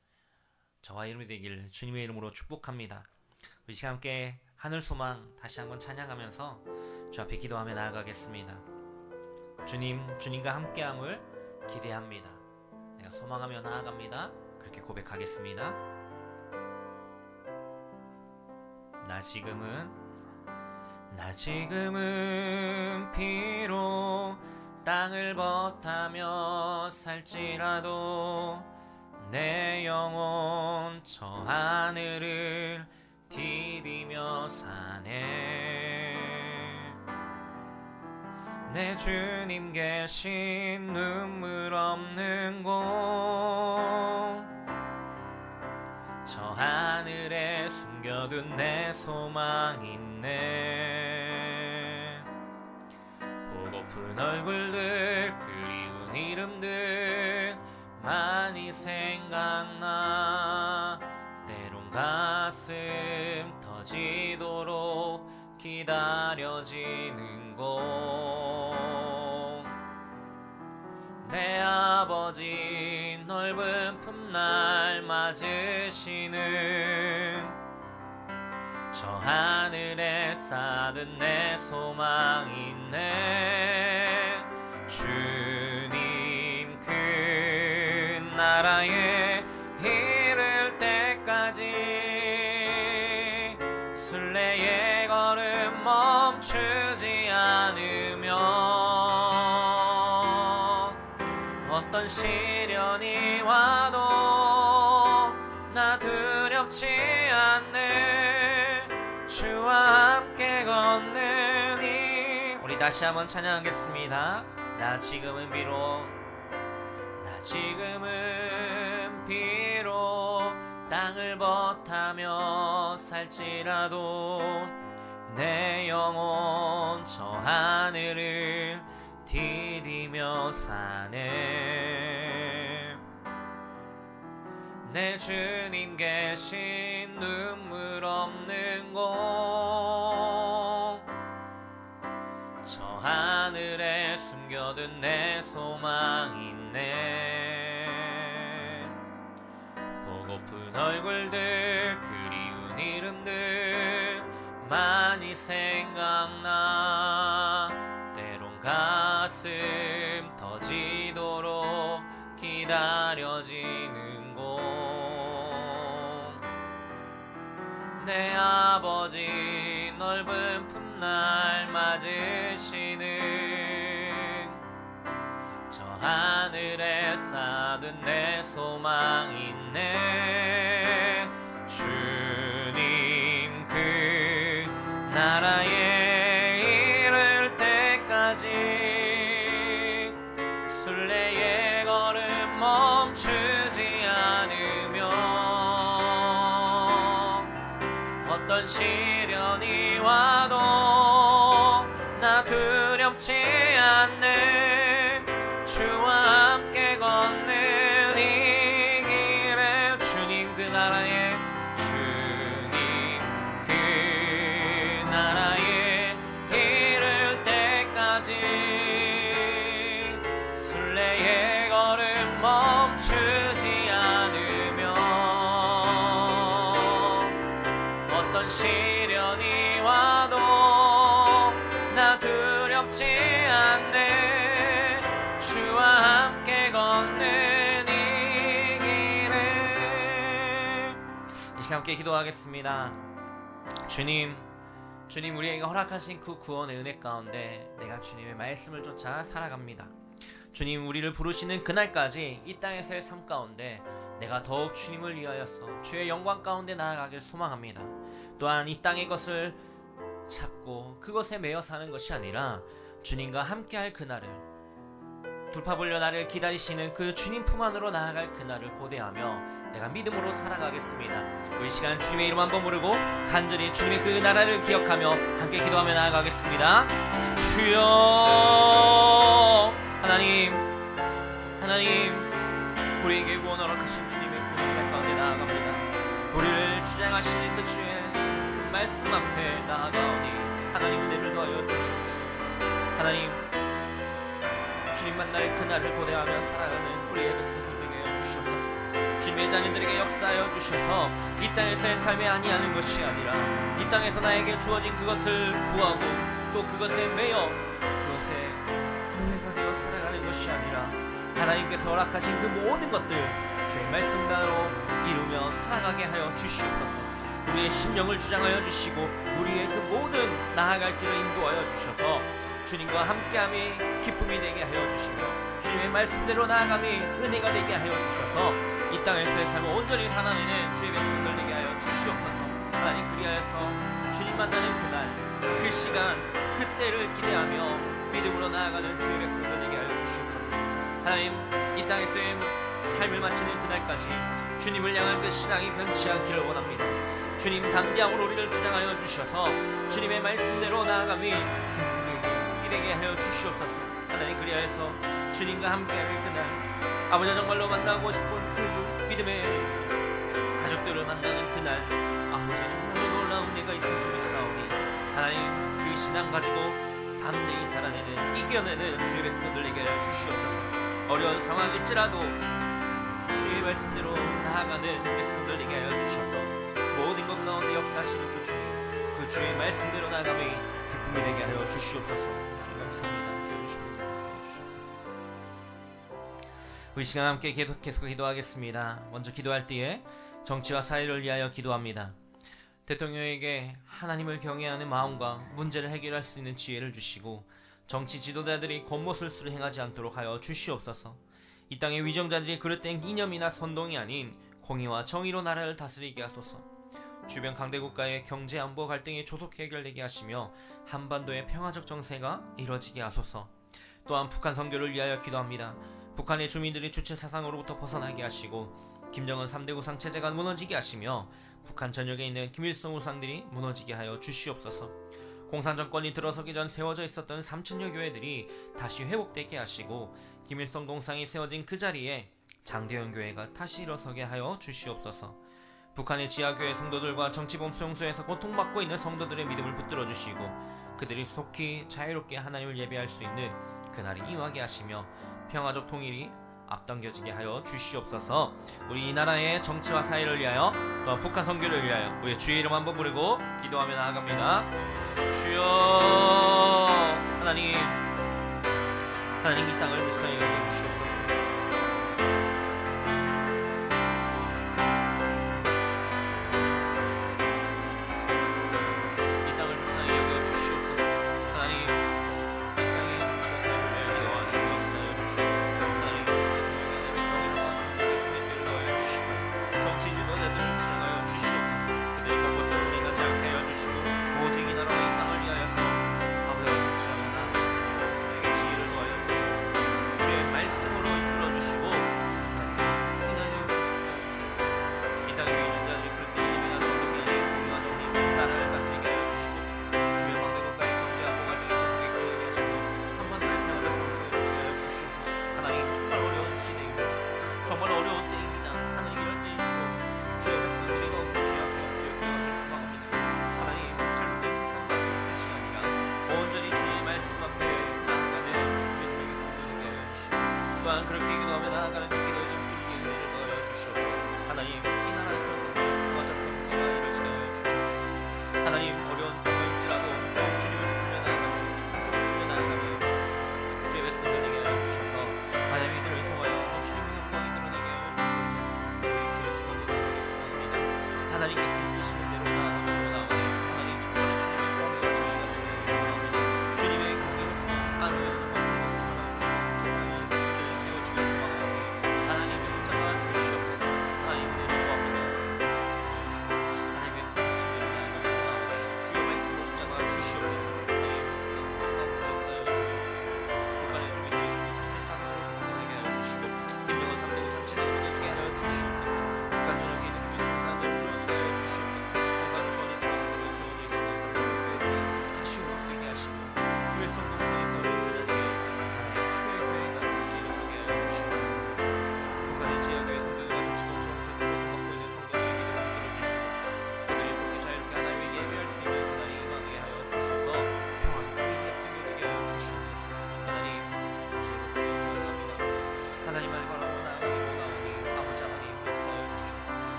저와 여러분이 되기를 주님의 이름으로 축복합니다. 우리 시간 함께 하늘 소망 다시 한번 찬양하면서 주 앞에 기도하며 나아가겠습니다. 주님과 함께함을 기대합니다. 내가 소망하며 나아갑니다. 그렇게 고백하겠습니다. 나 지금은 비록 땅을 벗하며 살지라도 내 영혼 저 하늘을 디디며 사네. 내 주님 계신 눈물 없는 곳, 저 하늘에 숨겨둔 내 소망 있네. 보고픈 얼굴들 그리운 이름들 많이 생각나. 때론 가슴 터지도록 기다려지는 곳, 내 아버지 넓은 품날 맞으시는 저 하늘에 쌓은 내 소망 있네. 어떤 시련이 와도 나 두렵지 않네. 주와 함께 걷느니. 우리 다시 한번 찬양하겠습니다. 나 지금은 비록 땅을 벗하며 살지라도 내 영혼 저 하늘을 디디며 사네. 내 주님 계신 눈물 없는 곳, 저 하늘에 숨겨둔 내 소망 있네. 보고픈 얼굴들 그리운 이름들 많이 생각나. 때론 가슴 터지도록 기다려지는 곳, 내 아버지 넓은 품날 맞으시는 저 하늘에 쌓둔 내 소망 있네. 주님 그 나라에 이를 때까지 순례의 걸음 멈추지 않으며 어떤 시련이 와도 나 두렵지 않네. 주와 함께 걷는 이 길에 주님 그 나라에 이를 때까지 순례의 걸음 멈추지 않으며 어떤 시련이 와도 나 두렵지 않네. 주와 함께 걷는 이 길에. 이 시간 함께 기도하겠습니다. 주님 우리에게 허락하신 그 구원의 은혜 가운데 내가 주님의 말씀을 쫓아 살아갑니다. 주님 우리를 부르시는 그날까지 이 땅에서의 삶 가운데 내가 더욱 주님을 위하여서 주의 영광 가운데 나아가길 소망합니다. 또한 이 땅의 것을 찾고 그것에 매여 사는 것이 아니라 주님과 함께할 그날을 돌파보려 나를 기다리시는 그 주님 품 안으로 나아갈 그날을 고대하며 내가 믿음으로 살아가겠습니다. 이 시간 주님의 이름 한번 부르고 간절히 주님의 그 나라를 기억하며 함께 기도하며 나아가겠습니다. 주여 하나님 우리에게 구원 허락하신 주님의 그 은혜 가운데 나아갑니다. 우리를 주장하시는 그 주의 그 말씀 앞에 나아가오니 하나님 은혜를 더하여 주시옵소서. 하나님 주님 만날 그날을 고대하며 살아가는 우리의 백성들에게 하여 주시옵소서. 주님의 자녀들에게 역사하여 주셔서 이 땅에서의 삶이 아니하는 것이 아니라 이 땅에서 나에게 주어진 그것을 구하고 또 그것에 매여 그것에 노예가 되어 살아가는 것이 아니라 하나님께서 허락하신 그 모든 것들 주의 말씀대로 이루며 살아가게 하여 주시옵소서. 우리의 심령을 주장하여 주시고 우리의 그 모든 나아갈 길을 인도하여 주셔서 주님과 함께함이 기쁨이 되게 하여 주시며 주님의 말씀대로 나아감이 은혜가 되게 하여 주셔서 이 땅에서의 삶을 온전히 살아내는 주의 백성들 되게 하여 주시옵소서. 하나님 그리하여서 주님 만나는 그날 그 시간 그때를 기대하며 믿음으로 나아가는 주의 백성들 되게 하여 주시옵소서. 하나님 이 땅에서의 삶을 마치는 그날까지 주님을 향한 그 신앙이 변치 않기를 원합니다. 주님 담대함으로 우리를 주장하여 주셔서 주님의 말씀대로 나아감이 되게 하여 주시옵소서. 하나님 그리하여서 주님과 함께하는 그날 아버지 정말로 만나고 싶은 그 믿음의 가족들을 만나는 그날 아버지 정말로 놀라운 내가 있을 줄 믿사오니 하나님 그 신앙 가지고 담대히 살아내는 이겨내는 주의 백성들에게 하여 주시옵소서. 어려운 상황일지라도 주의 말씀대로 나아가는 백성들에게 하여 주셔서 모든 것 가운데 역사하시는 그 주님 그 주의 말씀대로 나아가며 기쁨이 되게 하여 주시옵소서. 이 시간 함께 계속 기도하겠습니다. 먼저 기도할 때에 정치와 사회를 위하여 기도합니다. 대통령에게 하나님을 경외하는 마음과 문제를 해결할 수 있는 지혜를 주시고 정치 지도자들이 겉모술수를 행하지 않도록 하여 주시옵소서. 이 땅의 위정자들이 그릇된 이념이나 선동이 아닌 공의와 정의로 나라를 다스리게 하소서. 주변 강대국가의 경제 안보 갈등이 조속히 해결되게 하시며 한반도의 평화적 정세가 이뤄지게 하소서. 또한 북한 선교를 위하여 기도합니다. 북한의 주민들이 주체 사상으로부터 벗어나게 하시고 김정은 3대 구상 체제가 무너지게 하시며 북한 전역에 있는 김일성 우상들이 무너지게 하여 주시옵소서. 공산 정권이 들어서기 전 세워져 있었던 3천여 교회들이 다시 회복되게 하시고 김일성 동상이 세워진 그 자리에 장대현 교회가 다시 일어서게 하여 주시옵소서. 북한의 지하교회 성도들과 정치범 수용소에서 고통받고 있는 성도들의 믿음을 붙들어 주시고 그들이 속히 자유롭게 하나님을 예배할 수 있는 그날이 임하게 하시며 평화적 통일이 앞당겨지게 하여 주시옵소서. 우리 이 나라의 정치와 사회를 위하여 또한 북한 선교를 위하여 우리의 주의 이름 한번 부르고 기도하며 나아갑니다. 주여 하나님 이 땅을 불쌍히 여겨 주시옵소서.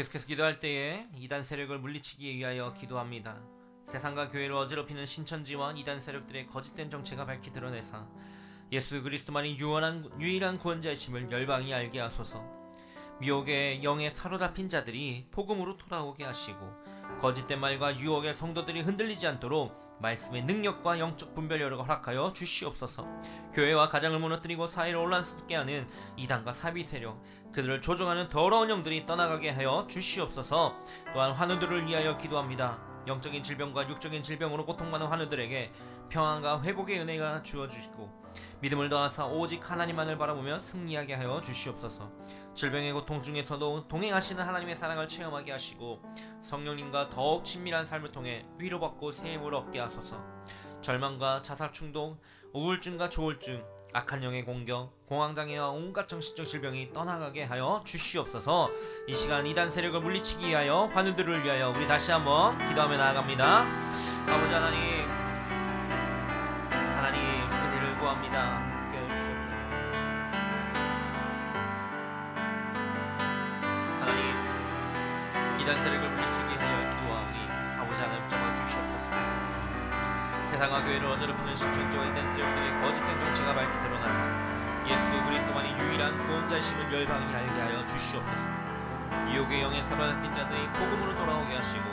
계속해서 기도할 때에 이단 세력을 물리치기 위하여 기도합니다. 세상과 교회를 어지럽히는 신천지와 이단 세력들의 거짓된 정체가 밝히 드러내사 예수 그리스도만이 유일한 구원자이심을 열방이 알게 하소서. 미혹의 영에 사로잡힌 자들이 복음으로 돌아오게 하시고 거짓된 말과 유혹의 성도들이 흔들리지 않도록 말씀의 능력과 영적 분별력을 허락하여 주시옵소서. 교회와 가정을 무너뜨리고 사회를 혼란스럽게 하는 이단과 사비 세력, 그들을 조종하는 더러운 영들이 떠나가게 하여 주시옵소서. 또한 환우들을 위하여 기도합니다. 영적인 질병과 육적인 질병으로 고통받는 환우들에게 평안과 회복의 은혜가 주어주시고 믿음을 더하사 오직 하나님만을 바라보며 승리하게 하여 주시옵소서. 질병의 고통 중에서도 동행하시는 하나님의 사랑을 체험하게 하시고 성령님과 더욱 친밀한 삶을 통해 위로받고 새 힘을 얻게 하소서. 절망과 자살 충동, 우울증과 조울증, 악한 영의 공격, 공황장애와 온갖 정신적 질병이 떠나가게 하여 주시옵소서. 이 시간 이단 세력을 물리치기 위하여 환우들을 위하여 우리 다시 한번 기도하며 나아갑니다. 아버지 하나님, 하나님 은혜를 구합니다. 함께 주시옵소서. 하나님, 이단 세력을 물리치기 위하여 기도하오니 아버지 하나님 잡아주시옵소서. 세상과 교회를 어지럽히는 신천지와 이단 세력들의 거짓된 정체가 밝히 드러나서 예수 그리스도만이 유일한 구원자이심을 열방이 알게 하여 주시옵소서. 유혹의 영에 사로잡힌 자들이 복음으로 돌아오게 하시고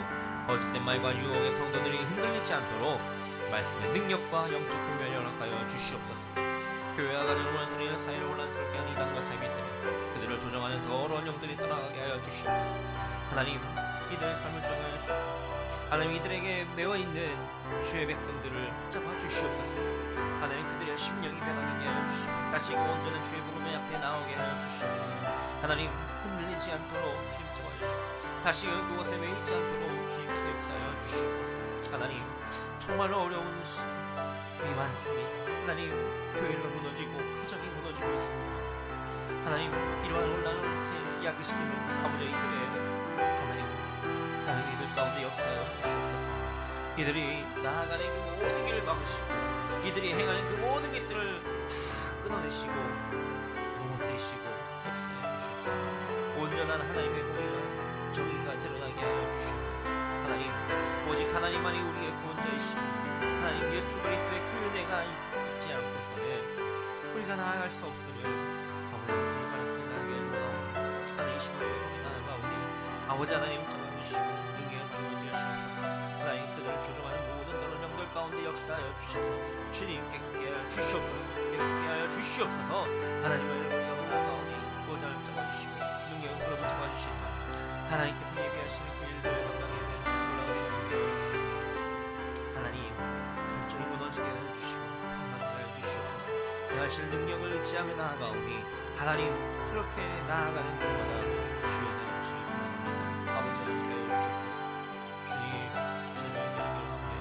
거짓된 말과 유혹의 성도들이 흔들리지 않도록 말씀의 능력과 영적 분별을 허락하여 주시옵소서. 교회와 가정을 무너뜨리는 사회를 혼란스럽게 하는 이단과 세미 세력, 그들을 조정하는 더러운 영들이 떠나가게 하여 주시옵소서. 하나님, 이들의 삶을 정하여 주시옵소서. 하나님, 이들에게 메어있는 주의 백성들을 붙잡아 주시옵소서. 하나님, 그들의 심령이 변하게 하여 주시고 다시금 온전한 주의 복음의 앞에 나오게 하여 주시옵소서. 하나님, 흔들리지 않도록 주님 잡아주시고 다시금 그곳에 매이지 않도록 주님께서 역사하여 주시옵소서. 하나님, 정말 어려운 일이 많습니다. 하나님, 교회가 무너지고 가정이 무너지고 있습니다. 하나님, 이러한 혼란을 야기시키는 아버지 이들의 하나님 이들 가운데 역사하여 주시옵소서. 이들이 나아가는 그 모든 길을 막으시고 이들이 행하는 그 모든 것들을 다 끊어내시고 무너뜨리시고 역사하여 주시옵소서. 온전한 하나님의 공의와 정의가 드러나게 하여 주시옵소서. 하나님, 오직 하나님만이 우리의 구원자이시고 하나님 예수 그리스도의 그 은혜가 있지 않고서는 우리가 나아갈 수 없으며 아버지 하나님만을 건강하게 일어나오니 하나님 이 시간에 우리 나아가오니 아버지 하나님 잡아주시고 능력을 부어주시옵소서. 하나님, 그들을 조종하는 모든 다른 영들 가운데 역사하여 주셔서 주님 깨끗게 하여 주시옵소서. 깨끗게 하여 주시옵소서. 하나님을 우리가 나아가오니 보좌를 잡아주시고 능력을 부어 잡아주시소. 하나님께서 예비하시는 그 일들을 감당해야 되는 올라오게 함께 하여 주시고 하나님, 결정이 무너지게 하여 주시고 평안하게 하여 주시옵소서. 대하실 능력을 의지하며 나아가오니 하나님, 그렇게 나아가는 곳마다 주의 은혜를 주시옵소서. 아버지 함께 하여 주시옵소서. 주님, 주님의 은혜를 함께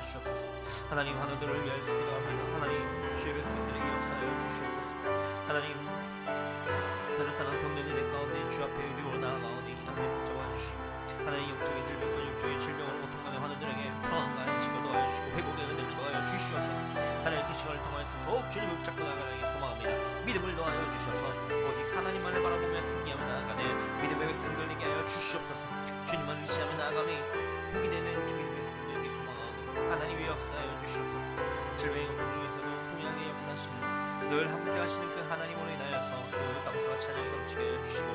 주시옵소서. 하나님, 환우들을 위하여 기도합니다. 하나님, 주의 백성들에게 역사하여 주시옵소서. 하나님, 그렇다는 돕는 은혜 가운데 주 앞에 의리로 나아가오니 하나님 붙잡아주시고 하나님, 영적인 질병과 육적인 질병으로 고통하는 환우들에게 평안과 안식을 도와여 주시고 회복의 은혜를 도와여 주시옵소서. 하나님, 그 시간을 통하여서 더욱 주님을 붙잡고 나아가기 소망합니다. 믿음을 도와여 주셔서 오직 하나님만을 바라보며 승리하며 나아가는 믿음의 백성들에게 하여 주시옵소서. 주님만 의지하며 나아가며 복이 되는 믿음의 백성들에게 소망하오니 하나님의 역사하여 주시옵소서. 질병의 고통 중에서도 동일하게 역사하시는 늘 함께 하시는 그 하나님으로 인하여서 늘 감사와 찬양이 넘치게 하여 주시고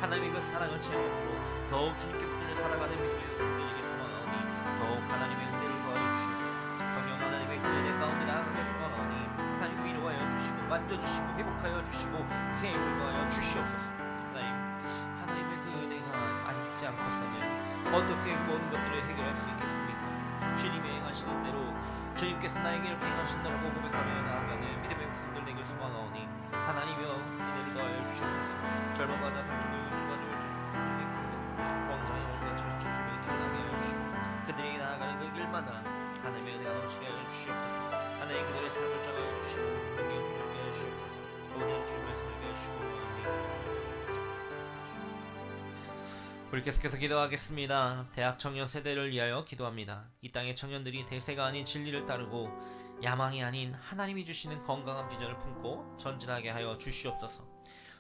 하나님의 그 사랑을 체험하고 더욱 주님께 붙들려 살아가는 믿음의 백성들에게 소망하오니 더욱 하나님의 은혜를 도와여 주시옵소서. 성령 하나님의 그 은혜 가운데 나아가게 소망하오니 하나님 위로하여 주시고 만져주시고 회복하여 주시고 새 힘을 도하여 주시옵소서. 하나님의 그 은혜가 아니지 않고서는 어떻게 모든 것들을 해결할 수 있겠습니까? 주님이 행하시는 대로 주님께서 나에게 이렇게 행하신다고 고백하며 나아가는 믿음의 백성들 되길 소망하오니 하나님이여 은혜를 더하여 주시옵소서. 절망과 자살 중에 우주가 조울증 왕장의 온갖 정신적 질병이 드러나게 하여 주시고 그들이 나아가는 그 길마다 하나님의 은혜가 넘치게 하여 주시옵소서. 하나님, 그들의 삶을 정하여 주시고 능력을 부르게 하여 주시옵소서. 모든 주님의 설계 하시고 우리 계속해서 기도하겠습니다. 대학 청년 세대를 위하여 기도합니다. 이 땅의 청년들이 대세가 아닌 진리를 따르고 야망이 아닌 하나님이 주시는 건강한 비전을 품고 전진하게 하여 주시옵소서.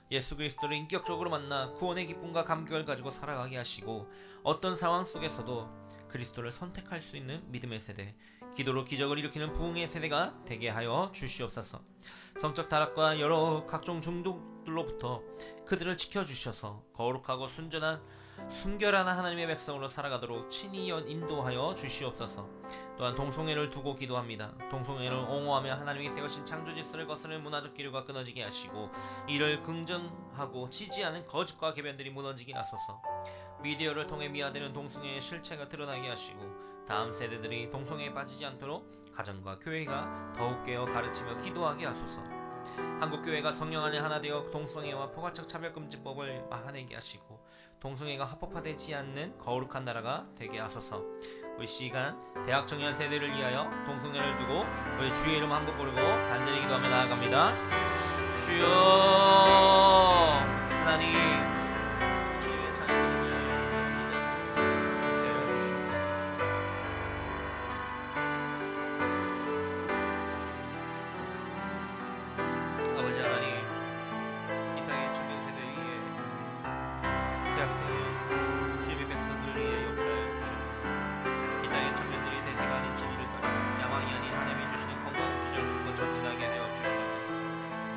예수 그리스도를 인격적으로 만나 구원의 기쁨과 감격을 가지고 살아가게 하시고 어떤 상황 속에서도 그리스도를 선택할 수 있는 믿음의 세대, 기도로 기적을 일으키는 부흥의 세대가 되게 하여 주시옵소서. 성적 타락과 여러 각종 중독들로부터 그들을 지켜주셔서 거룩하고 순전한 순결한 하나님의 백성으로 살아가도록 친히 인도하여 주시옵소서. 또한 동성애를 두고 기도합니다. 동성애를 옹호하며 하나님이 세우신 창조 질서를 거스르는 문화적 기류가 끊어지게 하시고 이를 긍정하고 지지하는 거짓과 궤변들이 무너지게 하소서. 미디어를 통해 미화되는 동성애의 실체가 드러나게 하시고 다음 세대들이 동성애에 빠지지 않도록 가정과 교회가 더욱 깨어 가르치며 기도하게 하소서. 한국교회가 성령 안에 하나 되어 동성애와 포괄적 차별금지법을 막아내게 하시고 동성애가 합법화되지 않는 거룩한 나라가 되게 하소서. 우리 시간 대학 청년 세대를 위하여 동성애를 두고 우리 주의 이름 한번 부르고 간절히 기도하며 나아갑니다. 주여 하나님, 주의 자녀를 위하여 데려 주시옵소서. 아버지 하나님, 이 땅의 청년 세대 위에 대학생 주님의 백성들 위해 역사해 주시옵소서. 이 땅의 청년들이 대세가 아닌 진리를 따라 야망이 아닌 하나님이 주시는 건강한 주제를 두고 전진하게 하여 주시옵소서.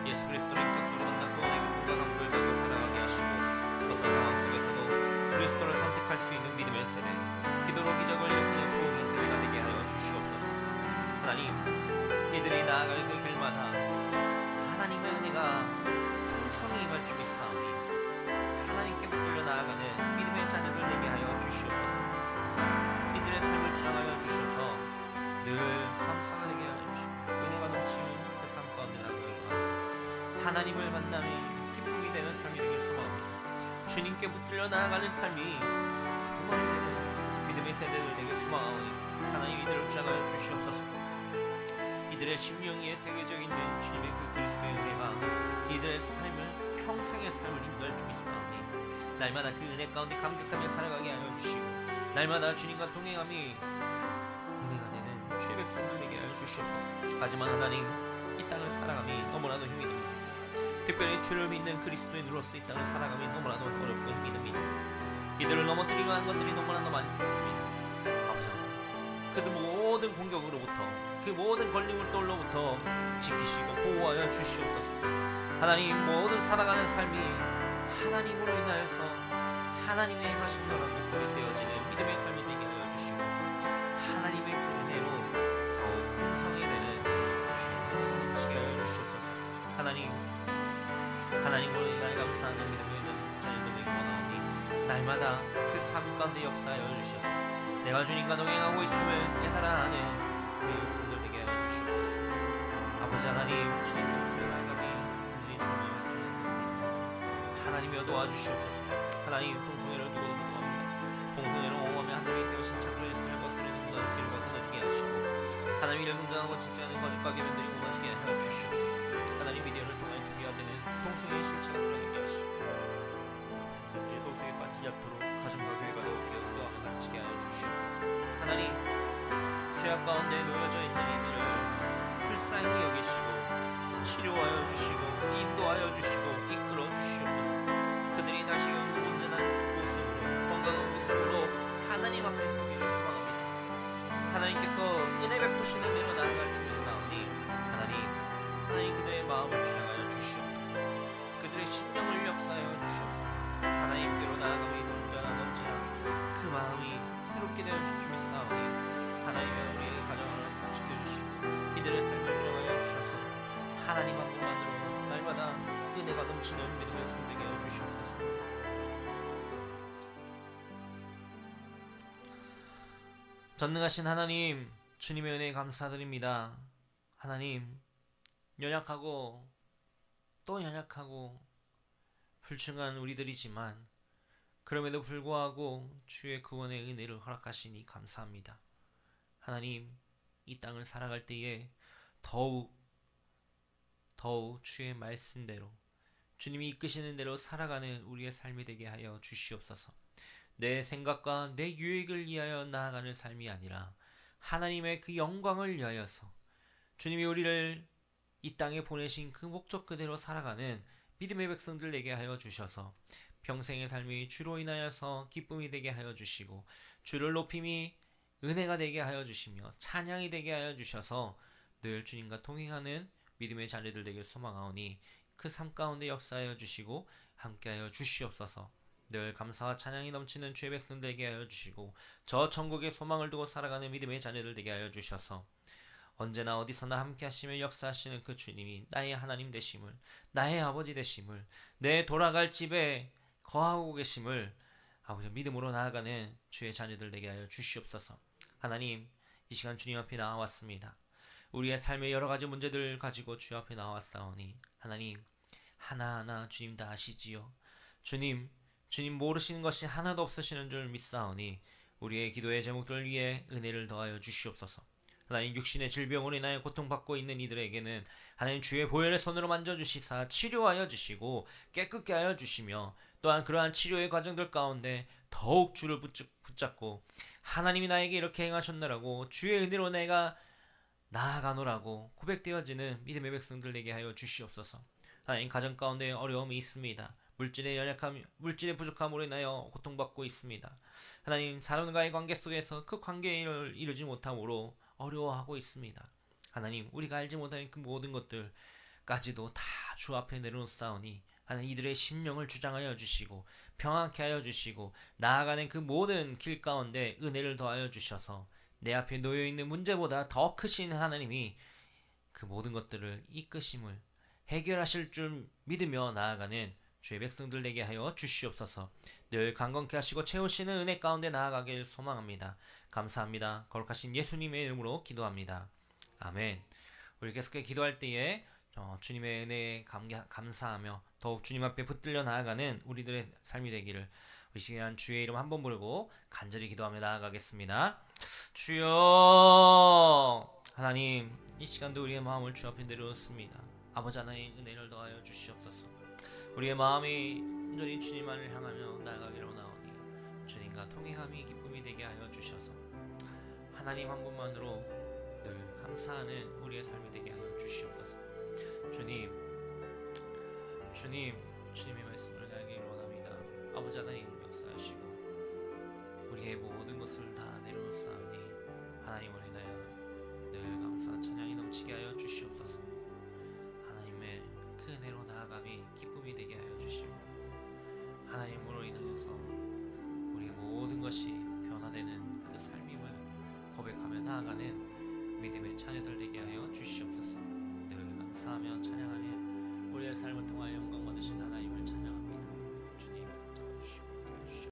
예수 그리스도를 인격적으로 만나고 내 기쁨과 감동을 가지고 살아가게 하시고 어떤 상황 속에서도 그리스도를 선택할 수 있는 믿음의 세대, 기도로 기적을 일으키는 부흥의 세대가 되게 하여 주시옵소서. 하나님, 이들이 나아갈 그 길마다 하나님의 은혜가 풍성히 임할 줄 믿사오니 하나님께 붙들려 나아가는 믿음의 자녀들 되게 하여 주시옵소서. 이들의 삶을 주장하여 주셔서 늘 감사가 되게 하여 주시고 은혜가 넘치는 그 삶 가운데 나아가기를 바랍니다. 하나님을 만남이 기쁨이 되는 삶이 되길 소망합니다. 주님께 붙들려 나아가는 삶이 소망이 되는 믿음의 세대들 되길 소망하오니 하나님 이들을 주장하여 주시옵소서. 이들의 심령 위에 새겨져 있는 주님의 그 그리스도의 은혜가 이들의 삶을 평생의 삶을 인도할 줄 믿사오니 날마다 그 은혜 가운데 감격하며 살아가게 하여 주시고 날마다 주님과 동행함이 은혜가 되는 주의 백성들 되게 하여 주시옵소서. 하지만 하나님, 이 땅을 살아감이 너무나도 힘이 듭니다. 특별히 주를 믿는 그리스도인으로서 이 땅을 살아감이 너무나도 어렵고 힘이 듭니다. 이들을 넘어뜨리고 하는 것들이 너무나도 많이 있습니다. 아버지, 그 모든 공격으로부터 그 모든 걸림돌로부터 지키시고 보호하여 주시옵소서. 하나님, 모든 살아가는 삶이 하나님으로 인하여서 하나님의 행하심너라고 고백되어지는 믿음의 삶이 되게 하여 주시고 하나님의 그 은혜로 더욱 풍성히 되는 주의 은혜가 넘치게 하여 주시옵소서. 하나님으로 인하여 감사하는 믿음의 자녀들에게 원하오니 날마다 그 삶 가운데 역사하여 주셔서 내가 주님과 동행하고 있음을 깨달아 하는 우리 백성들 되게 하여 주시옵소서. 아버지 하나님, 주님께 붙들려 나아가니 간절히 주님의 말씀을 믿습니다. 하나님이여 도와주시옵소서. 하나님, 동성애를 두고 기도합니다. 동성애를 옹호하며 하나님이 세우신 창조 질서를 거스르는 문화적 기류가 끊어지게 하시고 하나님 이를 긍정하고 지지하는 거짓과 궤변들이 무너지게 하여 주시옵소서. 하나님, 미디어를 통하여 소비화되는 동성애의 실체가 드러나게 하시고 백성들이 동성애에 빠지지 않도록 가정과 교회가 더욱 깨우도하며 가르치게 하여 주시옵소서. 하나님, 죄악 가운데 놓여져 있는 이들을 불쌍히 여기시고 치료하여 주시고 인도하여 주시고 이끌어 주시옵소서. 그들이 다시금 온전한 모습으로 건강한 모습으로 하나님 앞에 서기를 소망합니다. 하나님께서 은혜 베푸시는 대로 나아갈 줄 믿사오니 하나님 그들의 마음을 주장하여 주시옵소서. 그들의 심령을 역사하여 주시옵소서. 하나님께로 나아감이 넘치나 그 마음이 새롭게 되어 줄 줄 믿사오니 하나님의 우리의 가정을 지켜주시고 이들의 삶을 주장하여 주셔서 하나님 한 분만으로 날마다 은혜가 넘치는 믿음의 백성 되게 하여 주시옵소서. 전능하신 하나님, 주님의 은혜에 감사드립니다. 하나님, 연약하고 또 연약하고 불충한 우리들이지만 그럼에도 불구하고 주의 구원의 은혜를 허락하시니 감사합니다. 하나님, 이 땅을 살아갈 때에 더욱 주의 말씀대로 주님이 이끄시는 대로 살아가는 우리의 삶이 되게 하여 주시옵소서. 내 생각과 내 유익을 위하여 나아가는 삶이 아니라 하나님의 그 영광을 위하여서 주님이 우리를 이 땅에 보내신 그 목적 그대로 살아가는 믿음의 백성들 되게 하여 주셔서 평생의 삶이 주로 인하여서 기쁨이 되게 하여 주시고 주를 높임이 은혜가 되게 하여 주시며 찬양이 되게 하여 주셔서 늘 주님과 동행하는 믿음의 자녀들 되길 소망하오니 그 삶 가운데 역사하여 주시고 함께하여 주시옵소서. 늘 감사와 찬양이 넘치는 주의 백성 되게 하여 주시고 저 천국의 소망을 두고 살아가는 믿음의 자녀들 되게 하여 주셔서 언제나 어디서나 함께 하시며 역사하시는 그 주님이 나의 하나님 되심을, 나의 아버지 되심을, 내 돌아갈 집에 거하고 계심을 아버지 믿음으로 나아가는 주의 자녀들 되게 하여 주시옵소서. 하나님, 이 시간 주님 앞에 나와왔습니다. 우리의 삶의 여러 가지 문제들 가지고 주 앞에 나왔사오니 하나님 하나하나 주님 다 아시지요. 주님 모르시는 것이 하나도 없으시는 줄 믿사오니 우리의 기도의 제목들을 위해 은혜를 더하여 주시옵소서. 하나님 육신의 질병으로 인하여 고통받고 있는 이들에게는 하나님 주의 보혈의 손으로 만져주시사 치료하여 주시고 깨끗게 하여 주시며 또한 그러한 치료의 과정들 가운데 더욱 주를 붙잡고 하나님이 나에게 이렇게 행하셨느라고 주의 은혜로 내가 나아가노라고 고백되어지는 믿음의 백성들에게 하여 주시옵소서. 하나님 가정 가운데 어려움이 있습니다. 물질의 연약함, 물질의 부족함으로 인하여 고통받고 있습니다. 하나님 사람과의 관계 속에서 그 관계를 이루지 못함으로 어려워하고 있습니다. 하나님 우리가 알지 못하는 그 모든 것들까지도 다 주 앞에 내려놓사오니 하나님 이들의 심령을 주장하여 주시고 평안케 하여 주시고 나아가는 그 모든 길 가운데 은혜를 더하여 주셔서 내 앞에 놓여있는 문제보다 더 크신 하나님이 그 모든 것들을 이끄심을 해결하실 줄 믿으며 나아가는 주의 백성들 되게 하여 주시옵소서. 늘 강건케 하시고 채우시는 은혜 가운데 나아가길 소망합니다. 감사합니다. 거룩하신 예수님의 이름으로 기도합니다. 아멘. 우리 계속해 기도할 때에 주님의 은혜에 감사하며 더욱 주님 앞에 붙들려 나아가는 우리들의 삶이 되기를 이 시간 주의 이름 한번 부르고 간절히 기도하며 나아가겠습니다. 주여 하나님 이 시간도 우리의 마음을 주 앞에 내려놓습니다. 아버지 하나님 은혜를 더하여 주시옵소서. 우리의 마음이 온전히 주님만을 향하며 나아가기로 나오니 주님과 통행함이 기쁨이 되게 하여 주셔서 하나님 한 분만으로 늘 감사하는 우리의 삶이 되게 하여 주시옵소서. 주님의 말씀을 나에게 원합니다. 아버지 하나님 역사하시고 우리의 모든 것을 다 내려놓사오니 하나님을 인하여 늘 감사와 찬양이 넘치게 하여 주시옵소서. 하나님의 그 은혜로 나아감이 기쁨이 되게 하여 주시고 하나님으로 인하여서 우리의 모든 것이 변화되는 그 삶임을 고백하며 나아가는 믿음의 자녀들 되게 하여 주시옵소서. 늘 감사하며